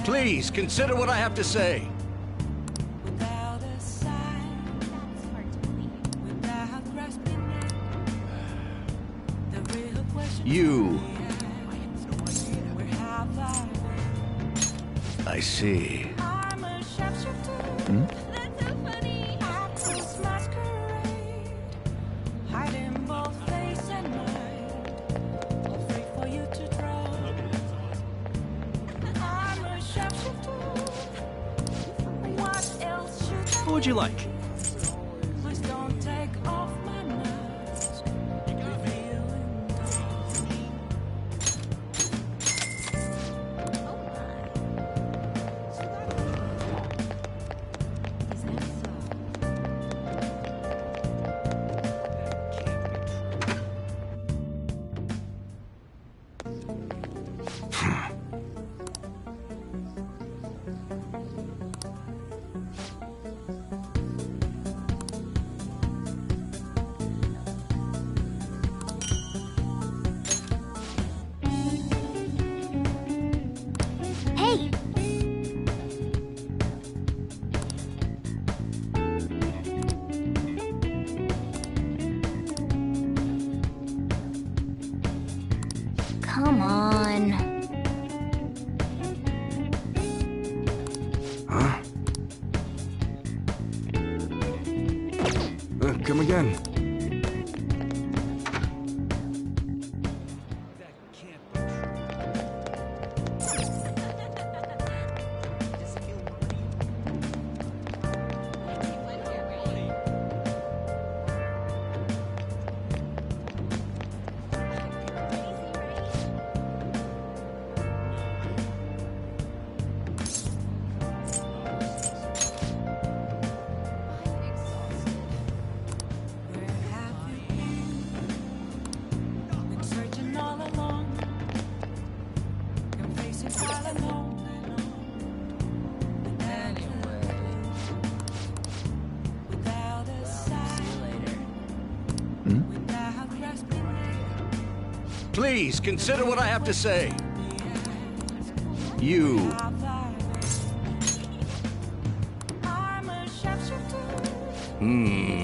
Please, consider what I have to say. You... I see. Hmm? What would you like? Come on. Huh? Come again. Please, consider what I have to say. You... Hmm...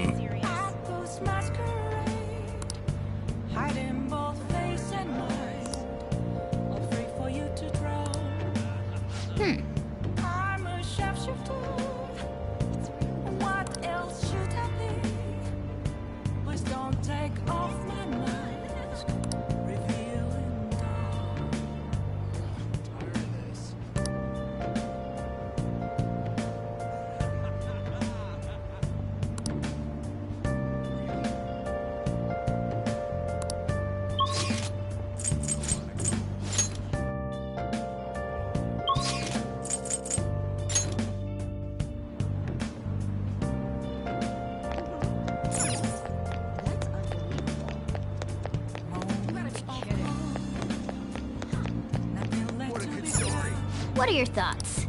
What are your thoughts?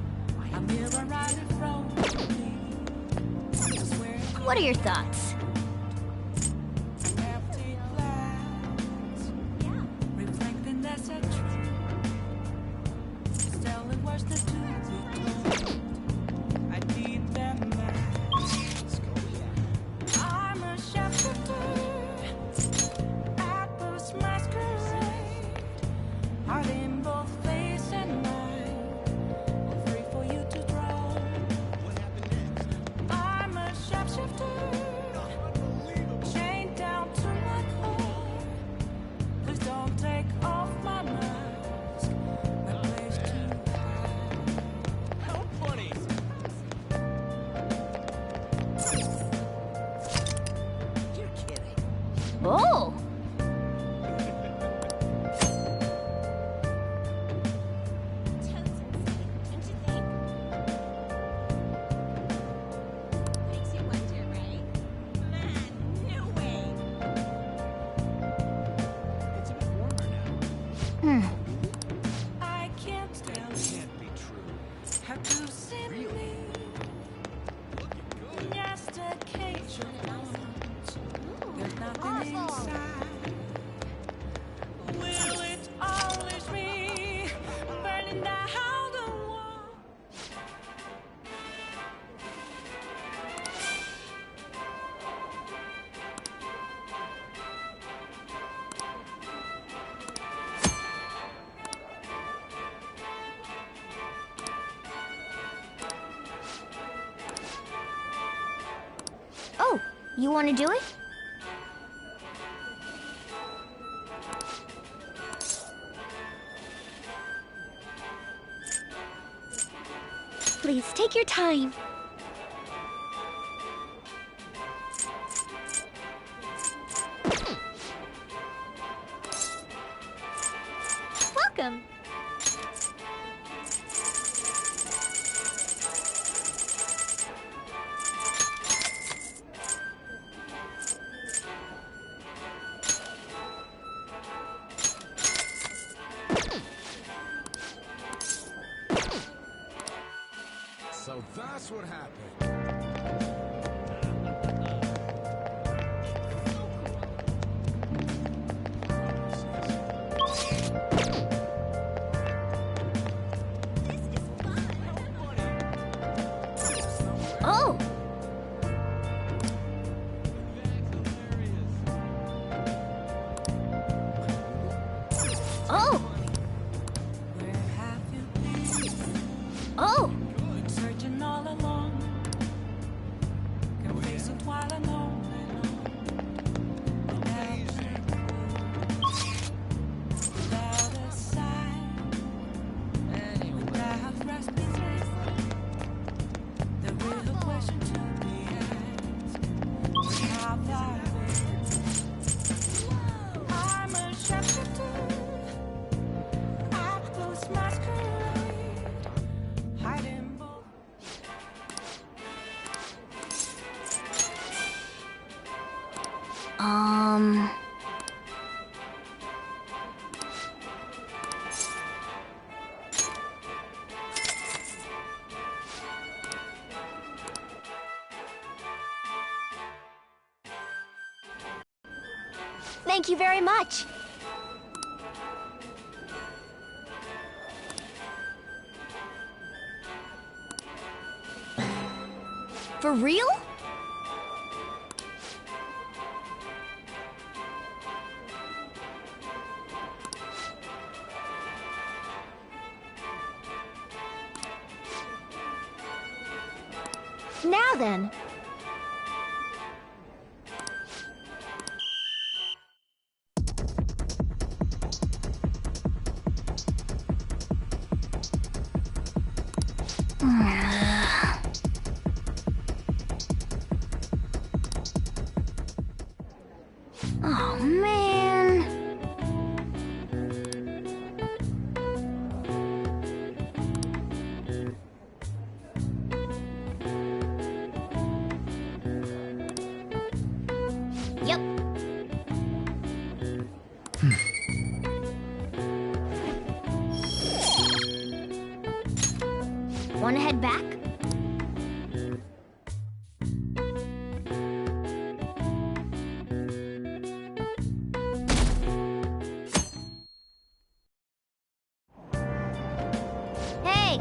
What are your thoughts? Oh, you want to do it? Please, take your time. Welcome. So that's what happened. Oh! Oh! Oh! Searching all along, can face it while alone. Without a sign, without resting, the real question to be asked is how far I'm a shepherd. I close masquerade, hiding. Thank you very much. For real? Now then. Oh, man. Yep. Wanna head back? Hey!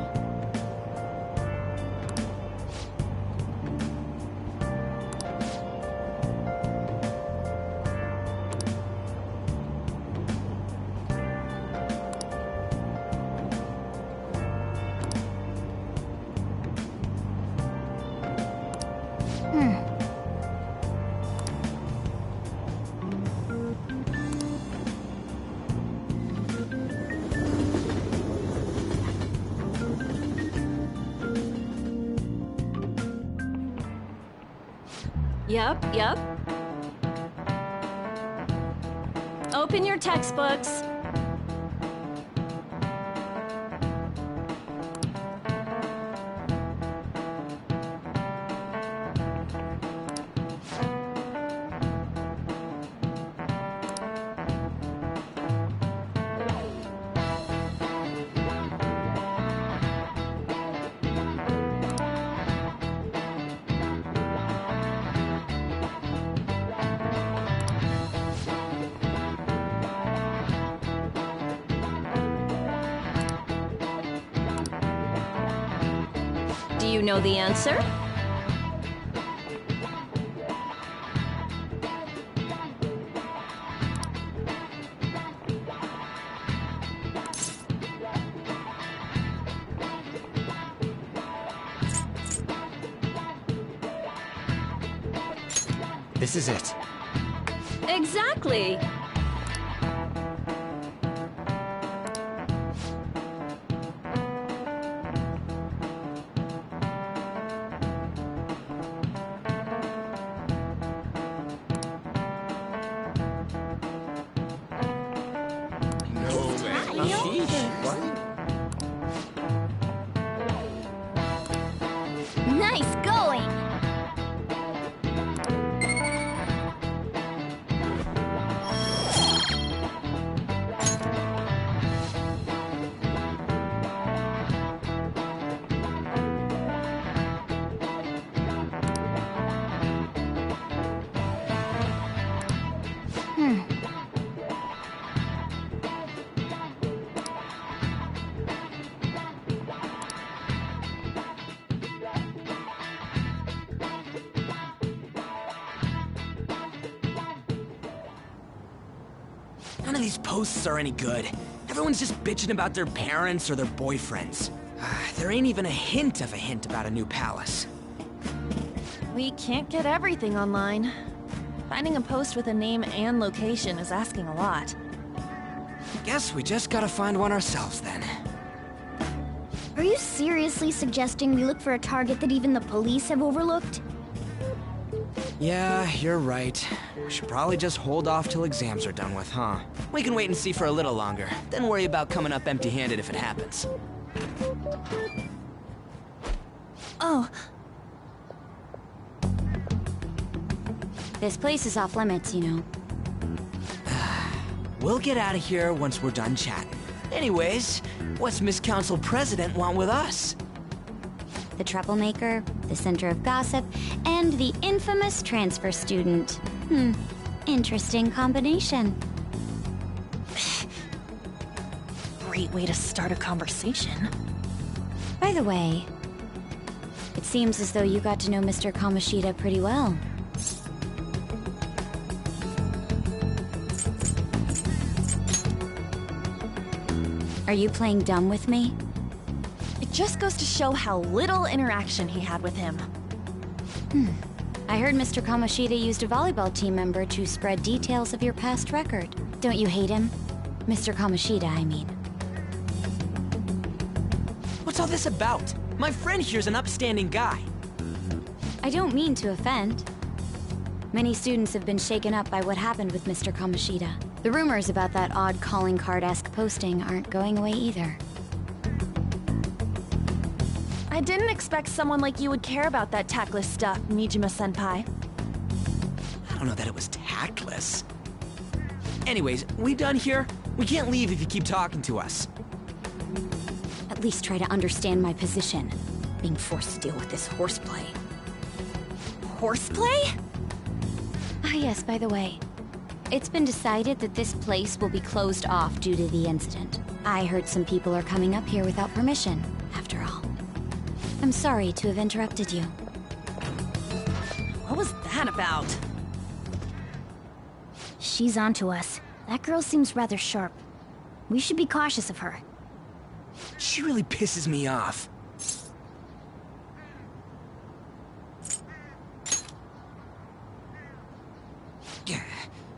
Yep. Open your textbooks. you know the answer? This is it. Exactly. Nice going! None of these posts are any good. Everyone's just bitching about their parents or their boyfriends. There ain't even a hint about a new palace. We can't get everything online. Finding a post with a name and location is asking a lot. Guess we just gotta find one ourselves then. Are you seriously suggesting we look for a target that even the police have overlooked? Yeah, you're right. We should probably just hold off till exams are done with, huh? We can wait and see for a little longer, then worry about coming up empty-handed if it happens. Oh. This place is off limits, you know. We'll get out of here once we're done chatting. Anyways, what's Miss Council President want with us? The troublemaker, the center of gossip, and the infamous transfer student. Interesting combination. Great way to start a conversation. By the way, it seems as though you got to know Mr. Kamoshida pretty well. Are you playing dumb with me? It just goes to show how little interaction he had with him. I heard Mr. Kamoshida used a volleyball team member to spread details of your past record. Don't you hate him? Mr. Kamoshida, I mean. What's all this about? My friend here's an upstanding guy. I don't mean to offend. Many students have been shaken up by what happened with Mr. Kamoshida. The rumors about that odd calling card-esque posting aren't going away either. I didn't expect someone like you would care about that tactless stuff, Nijima-senpai. I don't know that it was tactless. Anyways, we done here? We can't leave if you keep talking to us. At least try to understand my position. Being forced to deal with this horseplay. Horseplay? Ah yes, by the way. It's been decided that this place will be closed off due to the incident. I heard some people are coming up here without permission, after all. I'm sorry to have interrupted you. What was that about? She's onto us. That girl seems rather sharp. We should be cautious of her. She really pisses me off.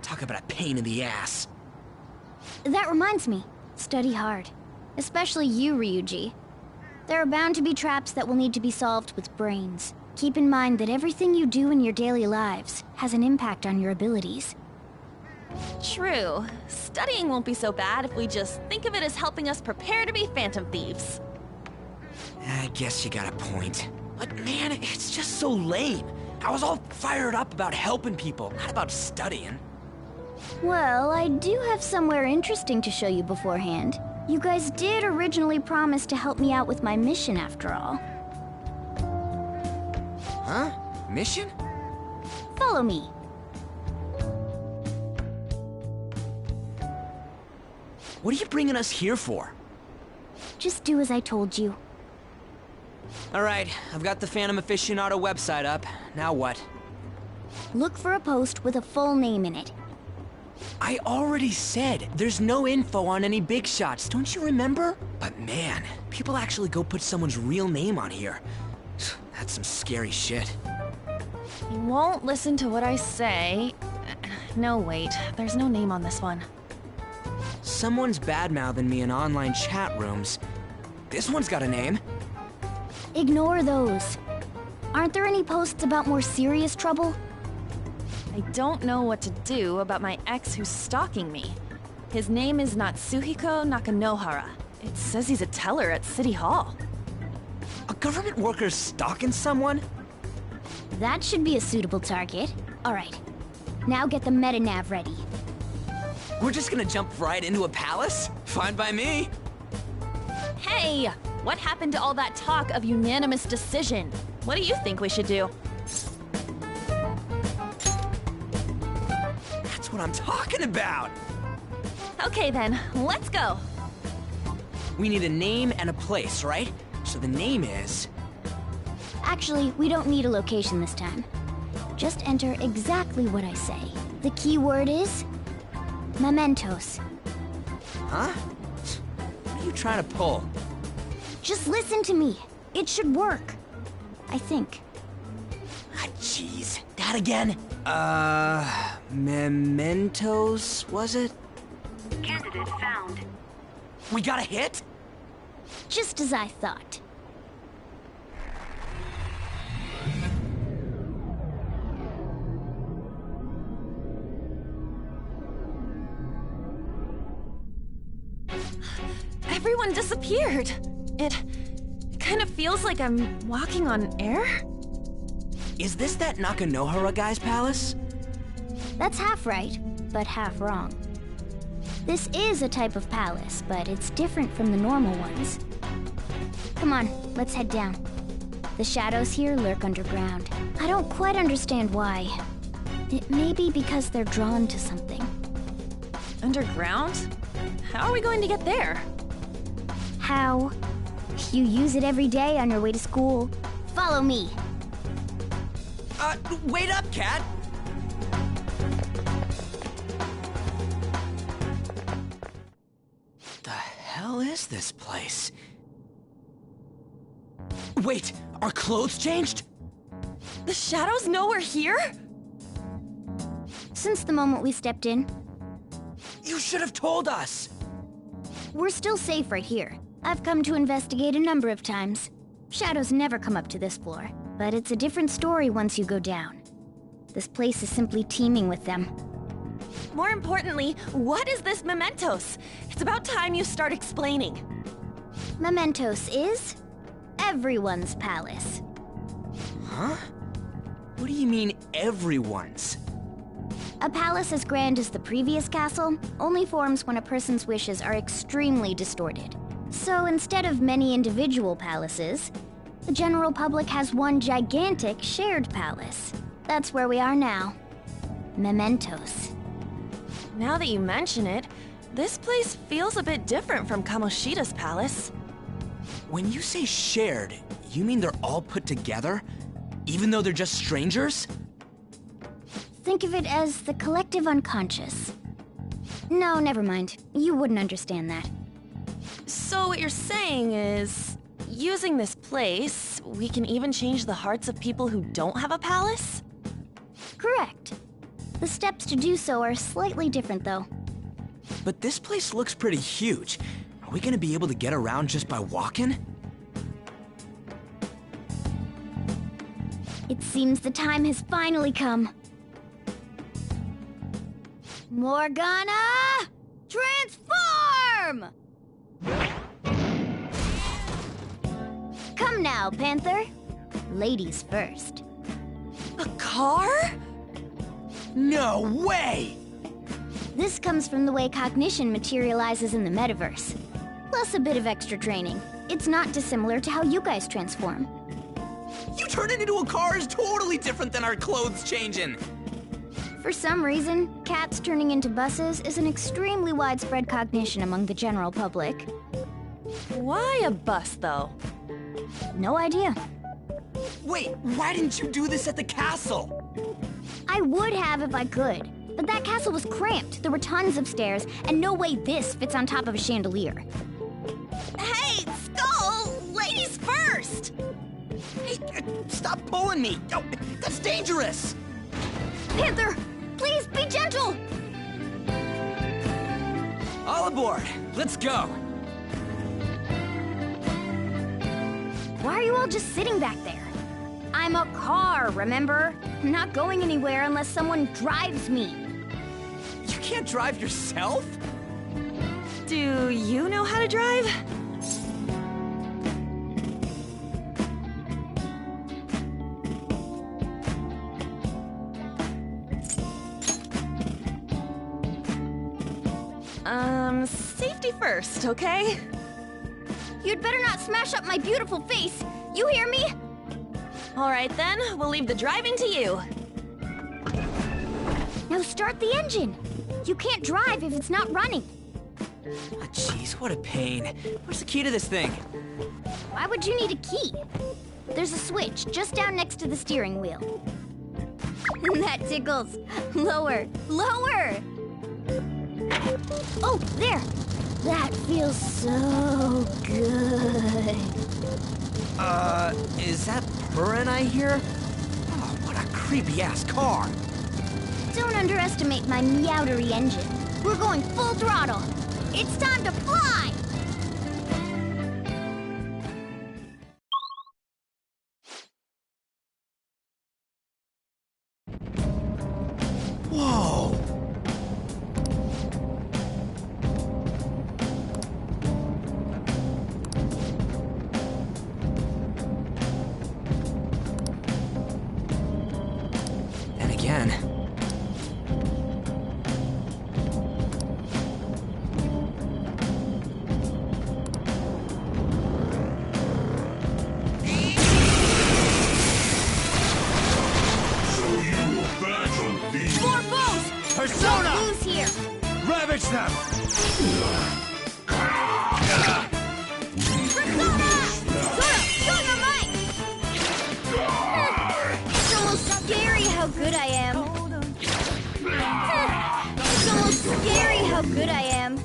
Talk about a pain in the ass. That reminds me. Study hard. Especially you, Ryuji. There are bound to be traps that will need to be solved with brains. Keep in mind that everything you do in your daily lives has an impact on your abilities. True. Studying won't be so bad if we just think of it as helping us prepare to be phantom thieves. I guess you got a point. But man, it's just so lame. I was all fired up about helping people, not about studying. Well, I do have somewhere interesting to show you beforehand. You guys did originally promise to help me out with my mission after all. Huh? Mission? Follow me. What are you bringing us here for? Just do as I told you. Alright, I've got the Phantom Aficionado website up. Now what? Look for a post with a full name in it. I already said there's no info on any big shots, don't you remember? But man, people actually go put someone's real name on here. That's some scary shit. You won't listen to what I say. No, wait. There's no name on this one. Someone's bad-mouthing me in online chat rooms. This one's got a name. Ignore those. Aren't there any posts about more serious trouble? I don't know what to do about my ex who's stalking me. His name is Natsuhiko Nakanohara. It says he's a teller at City Hall. A government worker stalking someone? That should be a suitable target. Alright. Now get the metanav ready. We're just gonna jump right into a palace? Fine by me. Hey! What happened to all that talk of unanimous decision? What do you think we should do? That's what I'm talking about! Okay then, let's go! We need a name and a place, right? So the name is... Actually, we don't need a location this time. Just enter exactly what I say. The key word is... mementos. Huh? What are you trying to pull? Just listen to me. It should work. I think. Ah, jeez. That again? Mementos, was it? Candidate found. We got a hit? Just as I thought. Everyone disappeared. It kind of feels like I'm walking on air. Is this that Nakanohara guy's palace? That's half right, but half wrong. This is a type of palace, but it's different from the normal ones. Come on, let's head down. The shadows here lurk underground. I don't quite understand why. It may be because they're drawn to something. Underground? How are we going to get there? How? You use it every day on your way to school. Follow me. Wait up, Cat! The hell is this place? Wait, our clothes changed? The shadows know we're here? Since the moment we stepped in. You should have told us! We're still safe right here. I've come to investigate a number of times. Shadows never come up to this floor, but it's a different story once you go down. This place is simply teeming with them. More importantly, what is this mementos? It's about time you start explaining. Mementos is everyone's palace. Huh? What do you mean, everyone's? A palace as grand as the previous castle only forms when a person's wishes are extremely distorted. So instead of many individual palaces, the general public has one gigantic shared palace. That's where we are now. Mementos. Now that you mention it, this place feels a bit different from Kamoshida's palace. When you say shared, you mean they're all put together? Even though they're just strangers? Think of it as the collective unconscious. No, never mind. You wouldn't understand that. So what you're saying is, using this place, we can even change the hearts of people who don't have a palace? Correct. The steps to do so are slightly different, though. But this place looks pretty huge. Are we gonna be able to get around just by walking? It seems the time has finally come. Morgana! Transform! Come now, Panther. Ladies first. A car? No way! This comes from the way cognition materializes in the metaverse. Plus a bit of extra training. It's not dissimilar to how you guys transform. You turning into a car is totally different than our clothes changing! For some reason, cats turning into buses is an extremely widespread cognition among the general public. Why a bus, though? No idea. Wait, why didn't you do this at the castle? I would have if I could, but that castle was cramped. There were tons of stairs, and no way this fits on top of a chandelier. Hey, Skull! Ladies first! Hey, stop pulling me! Oh, that's dangerous! Panther, please be gentle! All aboard! Let's go! Why are you all just sitting back there? I'm a car, remember? I'm not going anywhere unless someone drives me. You can't drive yourself? Do you know how to drive? Safety first, okay? You'd better not smash up my beautiful face. You hear me? All right then, we'll leave the driving to you. Now start the engine. You can't drive if it's not running. Ah, jeez, what a pain. Where's the key to this thing? Why would you need a key? There's a switch just down next to the steering wheel. That tickles. Lower, lower! Oh, there! That feels so good. Is that purring I hear? Oh, what a creepy-ass car. Don't underestimate my meowdery engine. We're going full throttle. It's time to fly! Whoa! And again. More foes! Persona! Don't lose here! Ravage them! Persona! Sora, show your might! It's almost scary how good I am. It's almost scary how good I am.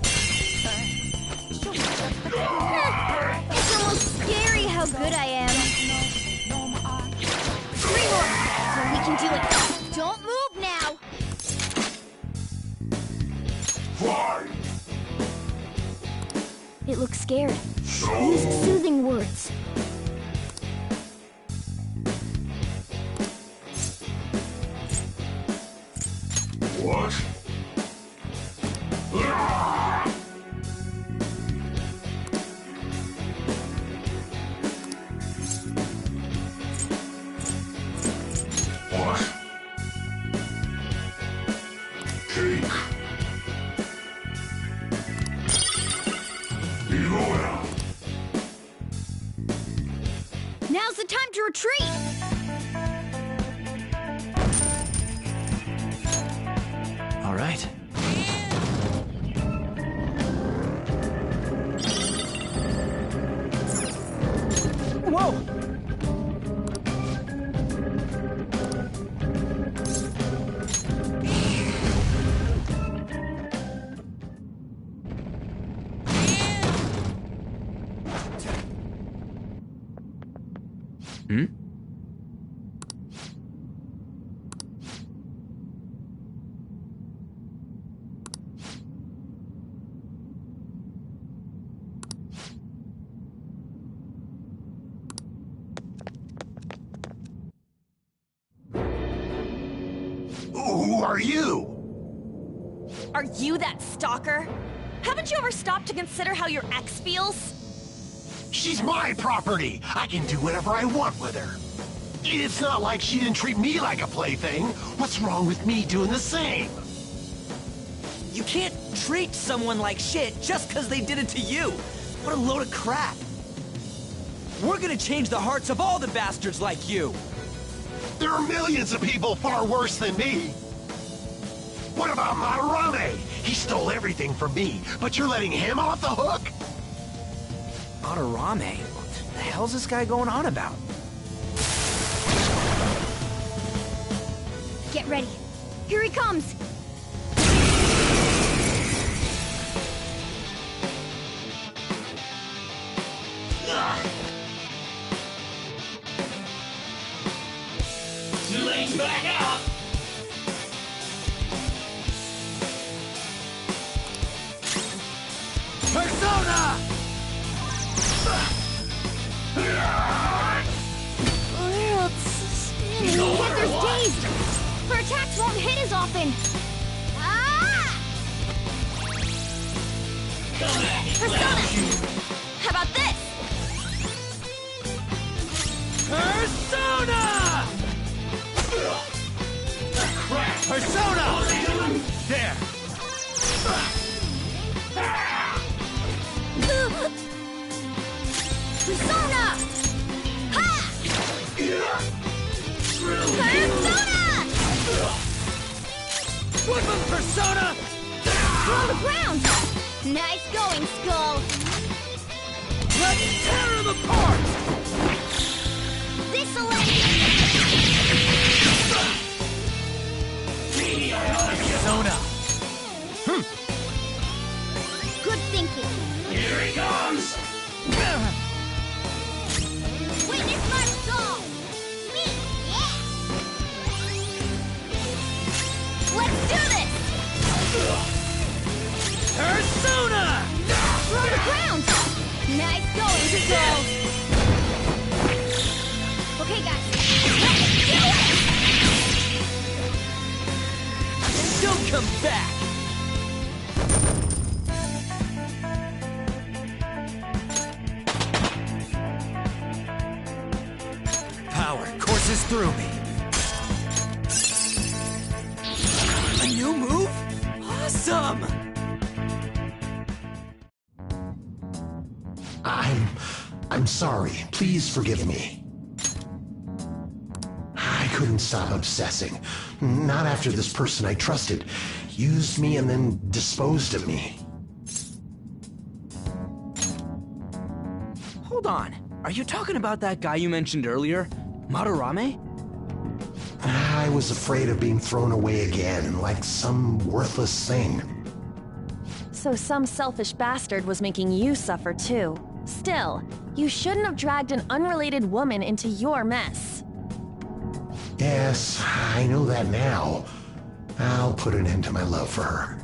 It's almost scary how good I am. 3 more! We can do it. Don't move now! It looks scared. Use soothing words. What? What? Cake. Beware. Now's the time to retreat! All right. Whoa! Hmm? Who are you? Are you that stalker? Haven't you ever stopped to consider how your ex feels? She's my property. I can do whatever I want with her. It's not like she didn't treat me like a plaything. What's wrong with me doing the same? You can't treat someone like shit just because they did it to you. What a load of crap. We're gonna change the hearts of all the bastards like you. There are millions of people far worse than me. What about Madarame? He stole everything from me, but you're letting him off the hook? Madarame? What the hell hell's this guy going on about? Get ready. Here he comes! Lane's back up! Persona! Panther's dazed! Her attacks won't hit as often! Ah! Persona! How about this? Persona! Persona! There! Persona! Ha! Persona! Flip him, Persona! You're on the ground! Nice going, Skull! Let's tear him apart! This'll Persona! Good thinking! Here he comes! Witness my skull! Me! Yeah! Let's do this! Persona! You're on the ground! Nice going, Skull! Okay, guys. Let's do it! Don't come back! Power courses through me. A new move? Awesome! I'm sorry. Please forgive me. I couldn't stop obsessing. Not after this person I trusted used me and then disposed of me. Hold on. Are you talking about that guy you mentioned earlier? Madarame? I was afraid of being thrown away again, like some worthless thing. So some selfish bastard was making you suffer too. Still, you shouldn't have dragged an unrelated woman into your mess. Yes, I know that now. I'll put an end to my love for her.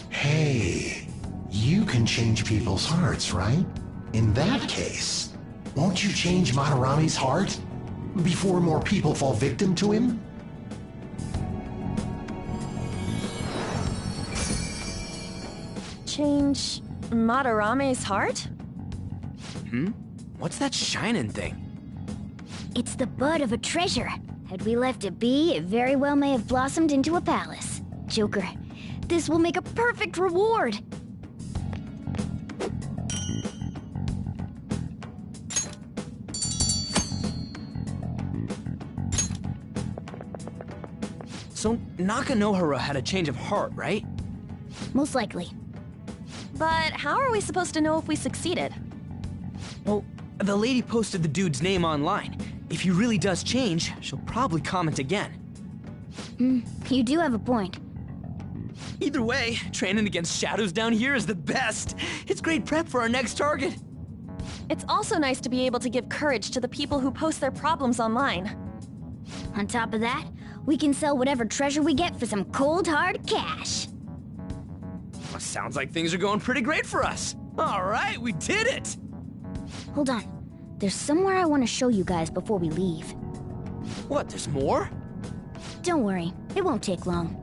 Hey, you can change people's hearts, right? In that case, won't you change Madarame's heart before more people fall victim to him? Change Madarame's heart? What's that shining thing? It's the bud of a treasure. Had we left it be, it very well may have blossomed into a palace. Joker, this will make a perfect reward. So Nakanohara had a change of heart, right? Most likely. But how are we supposed to know if we succeeded? Well, the lady posted the dude's name online. If he really does change, she'll probably comment again. You do have a point. Either way, training against shadows down here is the best. It's great prep for our next target. It's also nice to be able to give courage to the people who post their problems online. On top of that, we can sell whatever treasure we get for some cold hard cash. Well, sounds like things are going pretty great for us. All right, we did it! Hold on. There's somewhere I want to show you guys before we leave. What, there's more? Don't worry, it won't take long.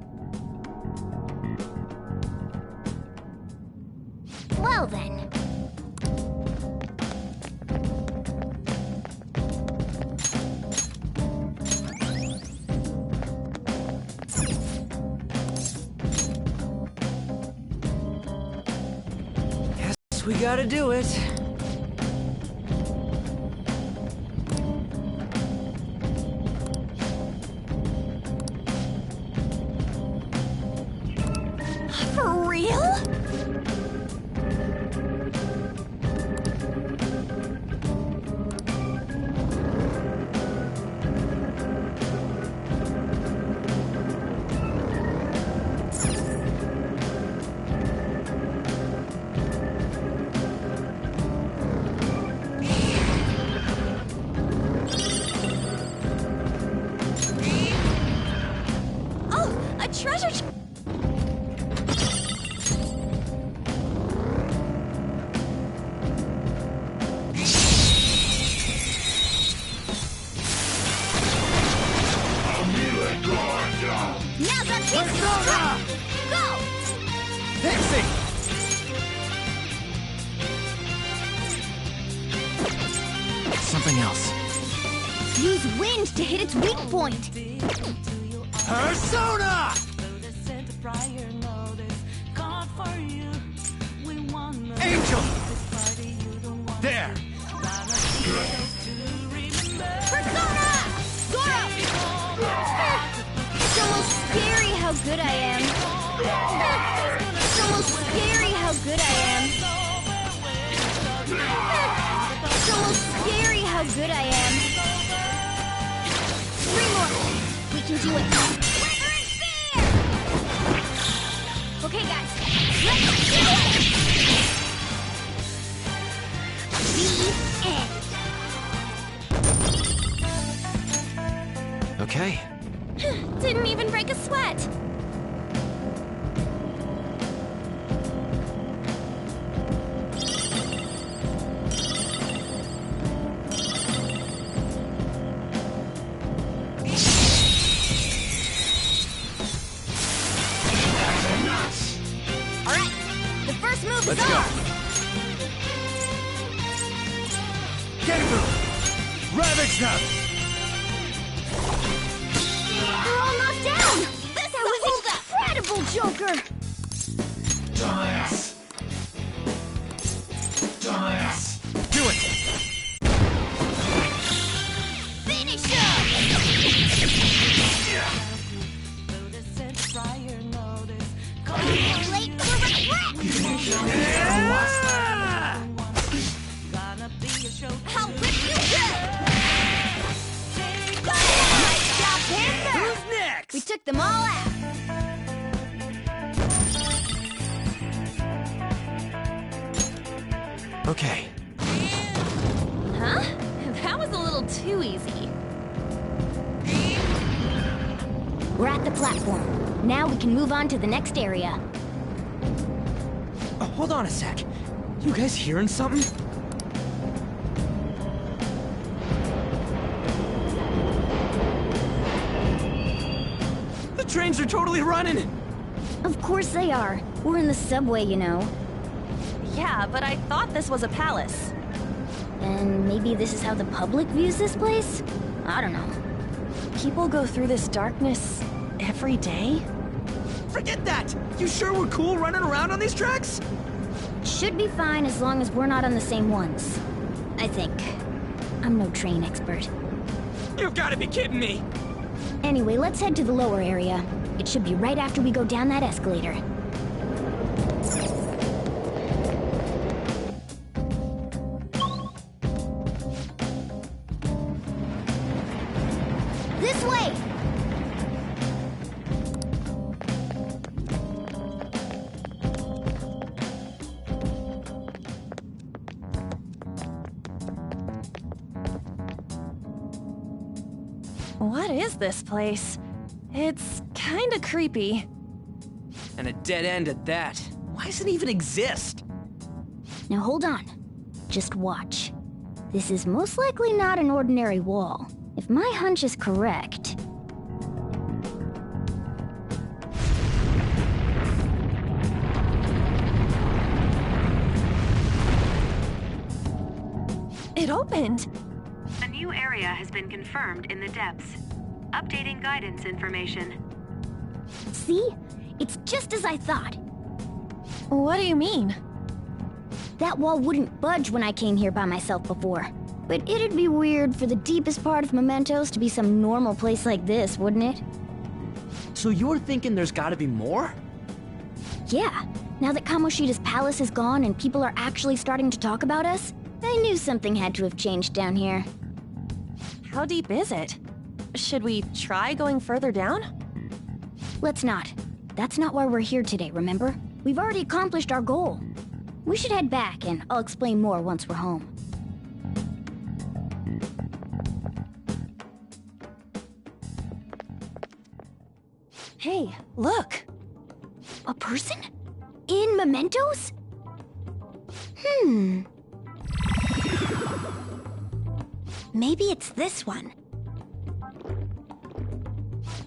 Well then. Guess we gotta do it. For real? something else. Use wind to hit its weak point. Persona! Angel! There! Persona! Goro! It's almost scary how good I am. It's almost scary how good I am. It's almost scary how good I am. 3 more. We can do it. Weather and fear! Okay, guys. Let's do it! The end. Okay. Didn't even break a sweat. All right, the first move Let's is go. on. Genbu! Ravage them! They're all knocked down! That was incredible, Joker! Do it! Finish him! Late for regret! I'll rip you good! Nice job, Panther! Who's next? We took them all out! Okay. Huh? That was a little too easy. We're at the platform. Now we can move on to the next area. Oh, hold on a sec. You guys hearing something? The trains are totally running! Of course they are. We're in the subway, you know. Yeah, but I thought this was a palace. And maybe this is how the public views this place? I don't know. People go through this darkness every day? Forget that! You sure we're cool running around on these tracks? Should be fine as long as we're not on the same ones. I think. I'm no train expert. You've gotta be kidding me! Anyway, let's head to the lower area. It should be right after we go down that escalator. This way! What is this place? It's kinda creepy. And a dead end at that. Why does it even exist? Now hold on. Just watch. This is most likely not an ordinary wall. If my hunch is correct... It opened! A new area has been confirmed in the depths. Updating guidance information. See? It's just as I thought. What do you mean? That wall wouldn't budge when I came here by myself before. But it'd be weird for the deepest part of Mementos to be some normal place like this, wouldn't it? So you're thinking there's gotta be more? Yeah. Now that Kamoshida's palace is gone and people are actually starting to talk about us, I knew something had to have changed down here. How deep is it? Should we try going further down? Let's not. That's not why we're here today, remember? We've already accomplished our goal. We should head back, and I'll explain more once we're home. Hey, look! A person? In Mementos? Maybe it's this one.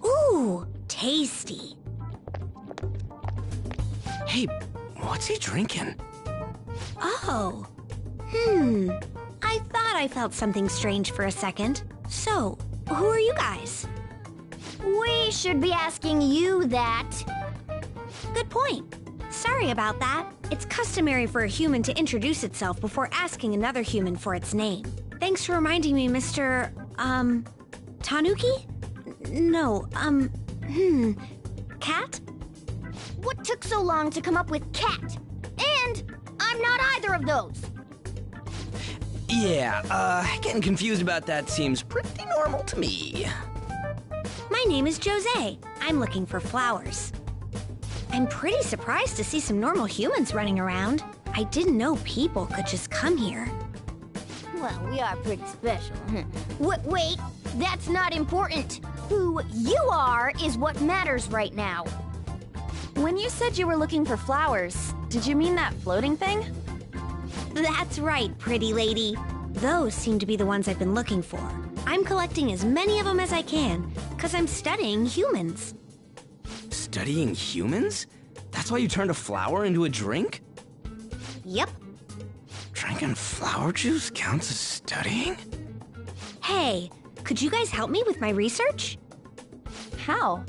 Ooh, tasty. Hey, what's he drinking? Oh. I I thought I felt something strange for a second. So, who are you guys? We should be asking you that. Good point. Sorry about that. It's customary for a human to introduce itself before asking another human for its name. Thanks for reminding me, Mr. Tanuki? No, Cat? What took so long to come up with cat? And I'm not either of those. Yeah, getting confused about that seems pretty normal to me. My name is Jose. I'm looking for flowers. I'm pretty surprised to see some normal humans running around. I didn't know people could just come here. Well, we are pretty special. Wait, that's not important. Who you are is what matters right now. When you said you were looking for flowers, did you mean that floating thing? That's right, pretty lady. Those seem to be the ones I've been looking for. I'm collecting as many of them as I can, because I'm studying humans. Studying humans? That's why you turned a flower into a drink? Yep. Drinking flower juice counts as studying? Hey, could you guys help me with my research? How?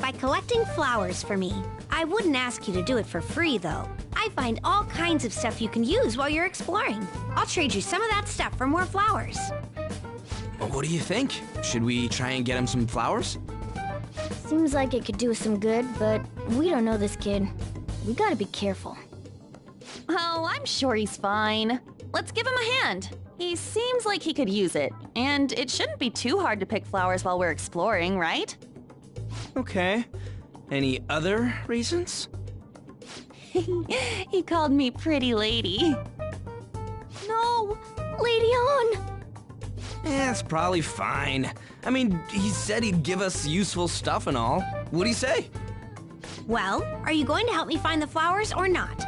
By collecting flowers for me. I wouldn't ask you to do it for free, though. I find all kinds of stuff you can use while you're exploring. I'll trade you some of that stuff for more flowers. Well, what do you think? Should we try and get him some flowers? Seems like it could do us some good, but we don't know this kid. We gotta be careful. Oh, I'm sure he's fine. Let's give him a hand. He seems like he could use it, and it shouldn't be too hard to pick flowers while we're exploring, right? Okay. Any other reasons? He called me pretty lady. No! Lady on! Yeah, it's probably fine. I mean, he said he'd give us useful stuff and all. What'd he say? Well, are you going to help me find the flowers or not?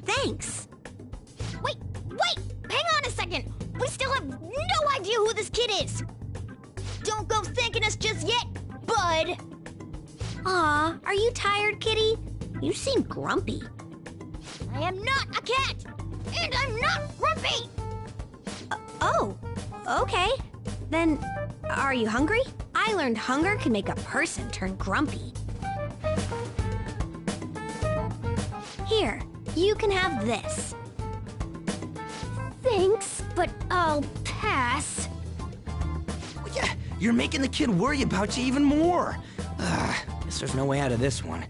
Thanks. Wait! Hang on a second! We still have no idea who this kid is! Don't go thanking us just yet, bud! Aw, are you tired, kitty? You seem grumpy. I am not a cat! And I'm not grumpy! Oh, okay. Then, are you hungry? I learned hunger can make a person turn grumpy. Here, you can have this. Thanks, but I'll pass. Well, yeah, you're making the kid worry about you even more. Guess there's no way out of this one.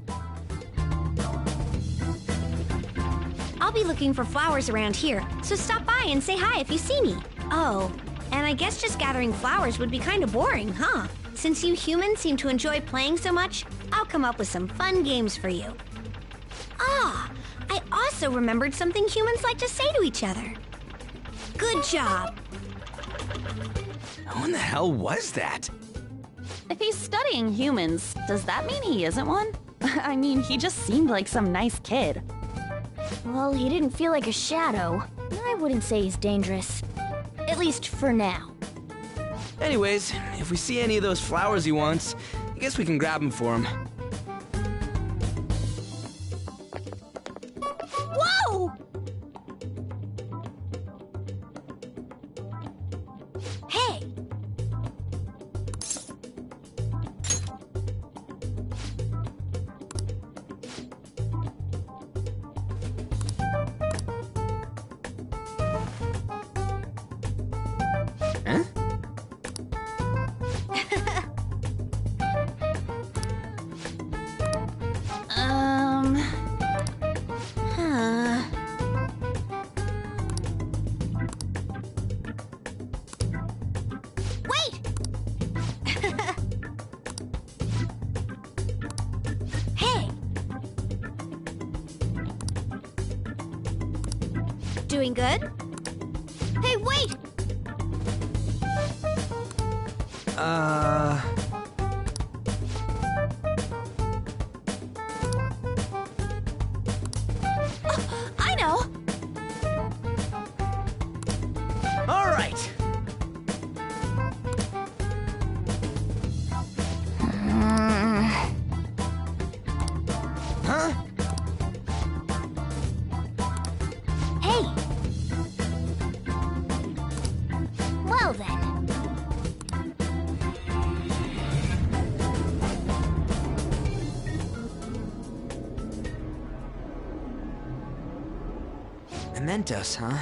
I'll be looking for flowers around here, so stop by and say hi if you see me. Oh, and I guess just gathering flowers would be kind of boring, huh? Since you humans seem to enjoy playing so much, I'll come up with some fun games for you. Ah, I also remembered something humans like to say to each other. Good job. Who in the hell was that? If he's studying humans, does that mean he isn't one? I mean, he just seemed like some nice kid. Well, he didn't feel like a shadow. I wouldn't say he's dangerous. At least for now. Anyways, if we see any of those flowers he wants, I guess we can grab them for him. Whoa! Hey! Huh? Wait! Hey! Doing good? Hey, wait! I know! All right. Huh? Mementos, huh?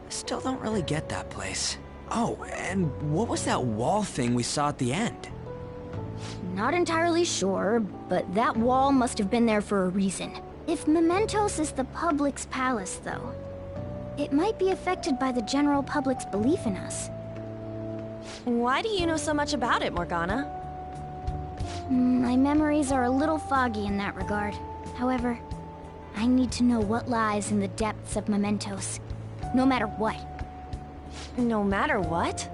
Still don't really get that place. Oh, and what was that wall thing we saw at the end? Not entirely sure, but that wall must have been there for a reason. If Mementos is the public's palace, though, it might be affected by the general public's belief in us. Why do you know so much about it, Morgana? My memories are a little foggy in that regard. However, I need to know what lies in the depths of Mementos, no matter what. No matter what?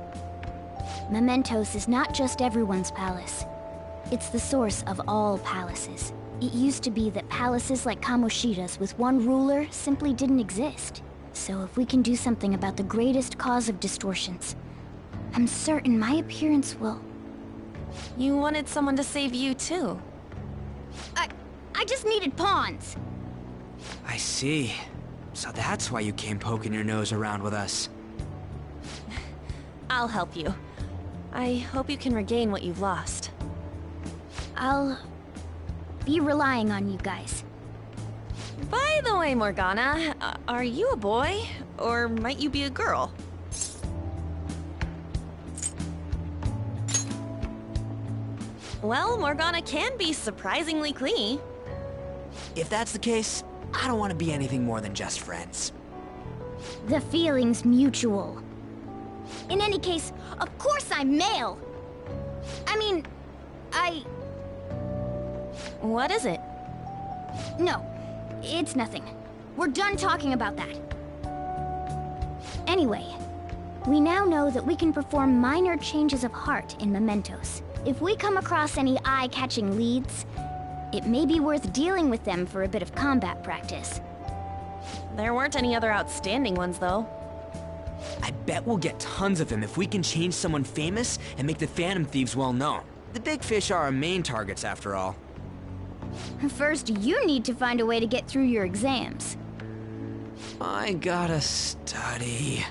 Mementos is not just everyone's palace. It's the source of all palaces. It used to be that palaces like Kamoshida's with one ruler simply didn't exist. So if we can do something about the greatest cause of distortions, I'm certain my appearance will... You wanted someone to save you, too. I just needed pawns. I see. So that's why you came poking your nose around with us. I'll help you. I hope you can regain what you've lost. I'll be relying on you guys. By the way, Morgana, are you a boy? Or might you be a girl? Well, Morgana can be surprisingly clingy. If that's the case, I don't want to be anything more than just friends. The feeling's mutual. In any case, of course I'm male! What is it? No, it's nothing. We're done talking about that. Anyway, we now know that we can perform minor changes of heart in Mementos. If we come across any eye-catching leads, it may be worth dealing with them for a bit of combat practice. There weren't any other outstanding ones, though. I bet we'll get tons of them if we can change someone famous and make the Phantom Thieves well known. The big fish are our main targets, after all. First, you need to find a way to get through your exams. I gotta study.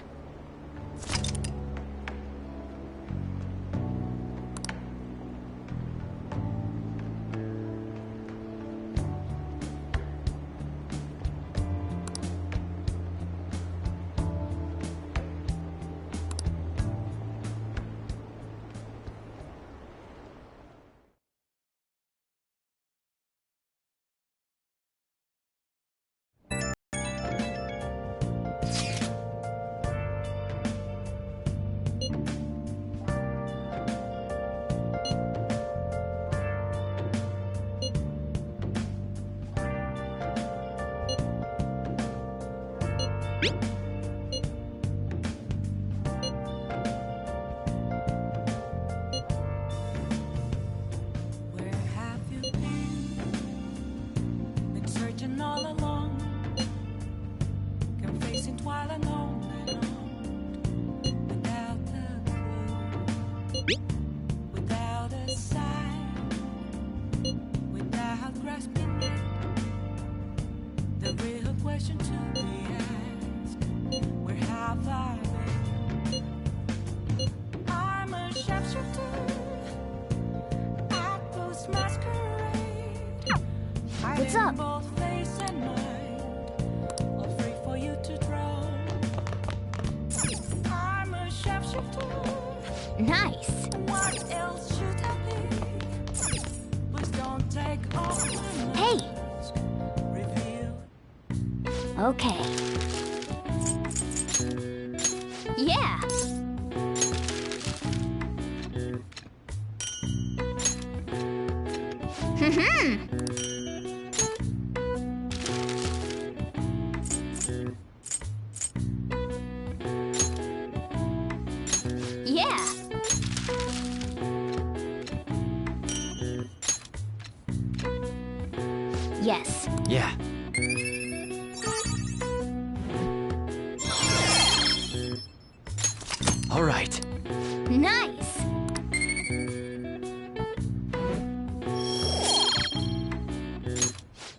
What's up? Nice. Hey. Okay. Yeah. Yeah. Yes. Yeah. All right. Nice.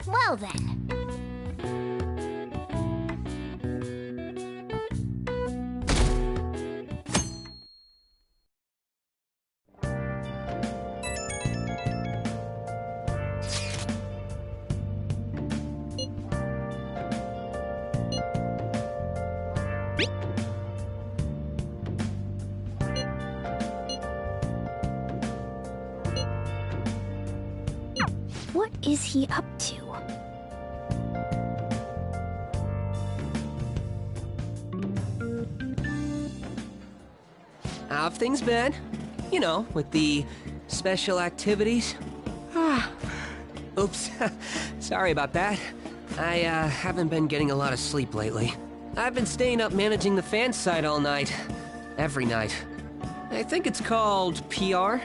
Well then. is he up to? How have things been? You know, with the special activities? Oops. Sorry about that. I haven't been getting a lot of sleep lately. I've been staying up managing the fan site all night. Every night. I think it's called PR.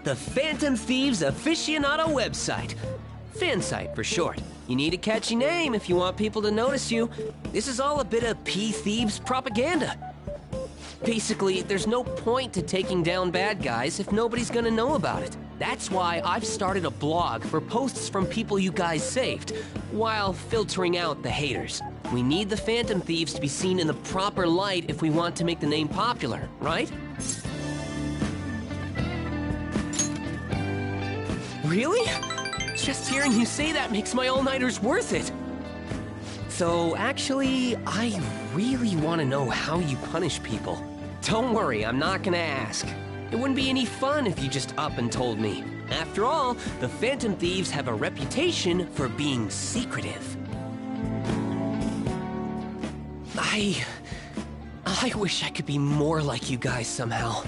The Phantom Thieves Aficionado website. Fansite for short. You need a catchy name if you want people to notice you. This is all a bit of P-Thieves propaganda. Basically, there's no point to taking down bad guys if nobody's gonna know about it. That's why I've started a blog for posts from people you guys saved, while filtering out the haters. We need the Phantom Thieves to be seen in the proper light if we want to make the name popular, right? Really? Just hearing you say that makes my all-nighters worth it. So, actually, I really want to know how you punish people. Don't worry, I'm not gonna ask. It wouldn't be any fun if you just up and told me. After all, the Phantom Thieves have a reputation for being secretive. I wish I could be more like you guys somehow.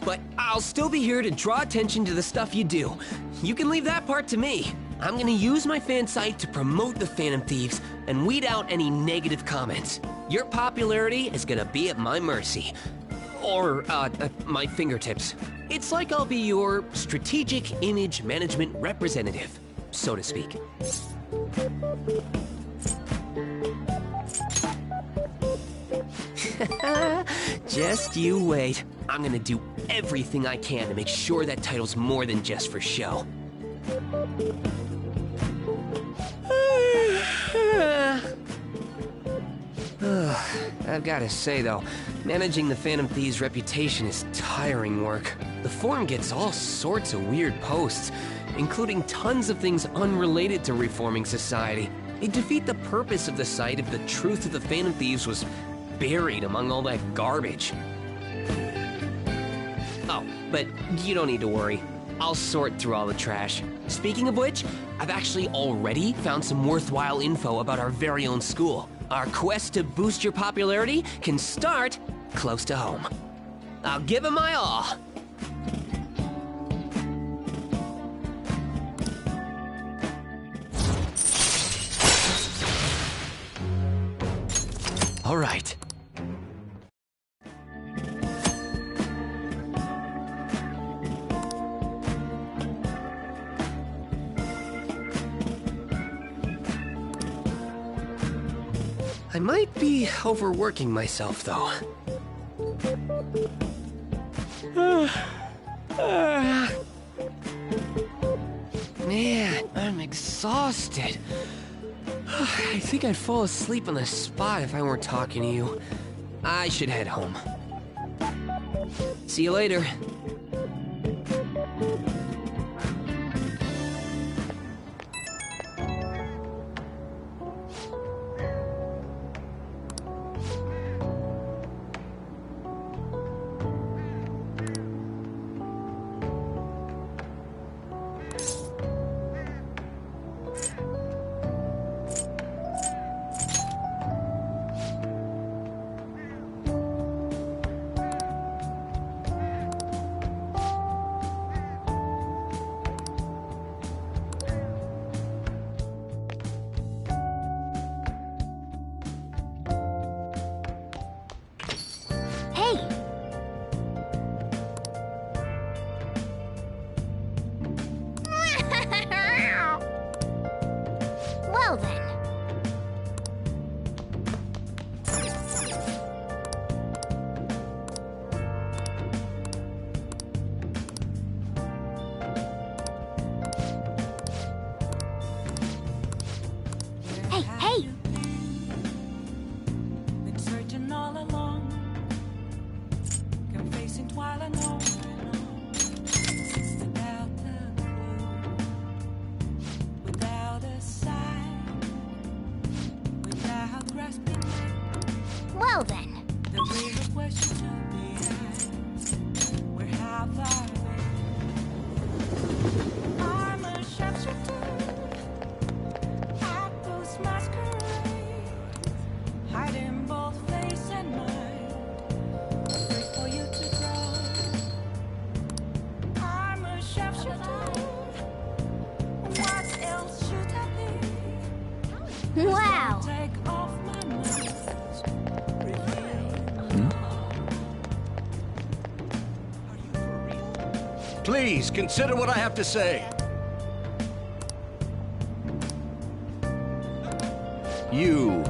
But I'll still be here to draw attention to the stuff you do. You can leave that part to me. I'm gonna use my fan site to promote the Phantom Thieves and weed out any negative comments. Your popularity is gonna be at my mercy. Or, my fingertips. It's like I'll be your strategic image management representative, so to speak. Just you wait. I'm gonna do everything I can to make sure that title's more than just for show. I've gotta say though, managing the Phantom Thieves' reputation is tiring work. The forum gets all sorts of weird posts, including tons of things unrelated to reforming society. It'd defeat the purpose of the site if the truth of the Phantom Thieves was buried among all that garbage. Oh, but you don't need to worry. I'll sort through all the trash. Speaking of which, I've actually already found some worthwhile info about our very own school. Our quest to boost your popularity can start close to home. I'll give it my all. All right. I might be overworking myself, though. Man, I'm exhausted. I think I'd fall asleep on the spot if I weren't talking to you. I should head home. See you later. Well then. Hey, hey! Been searching all along, confessing while I know. It's without a clue, without a sign, without grasping. Well then. The real question to be asked: where have I Wow. Please, consider what I have to say. You.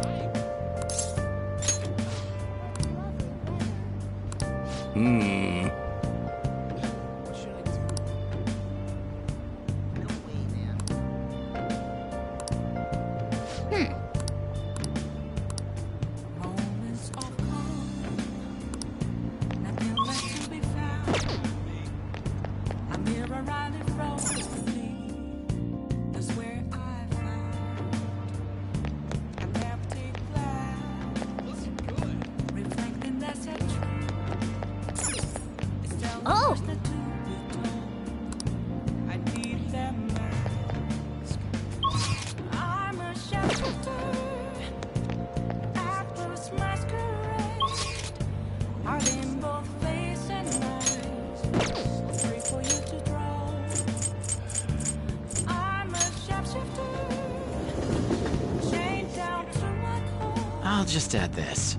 Oh! I'll just add this.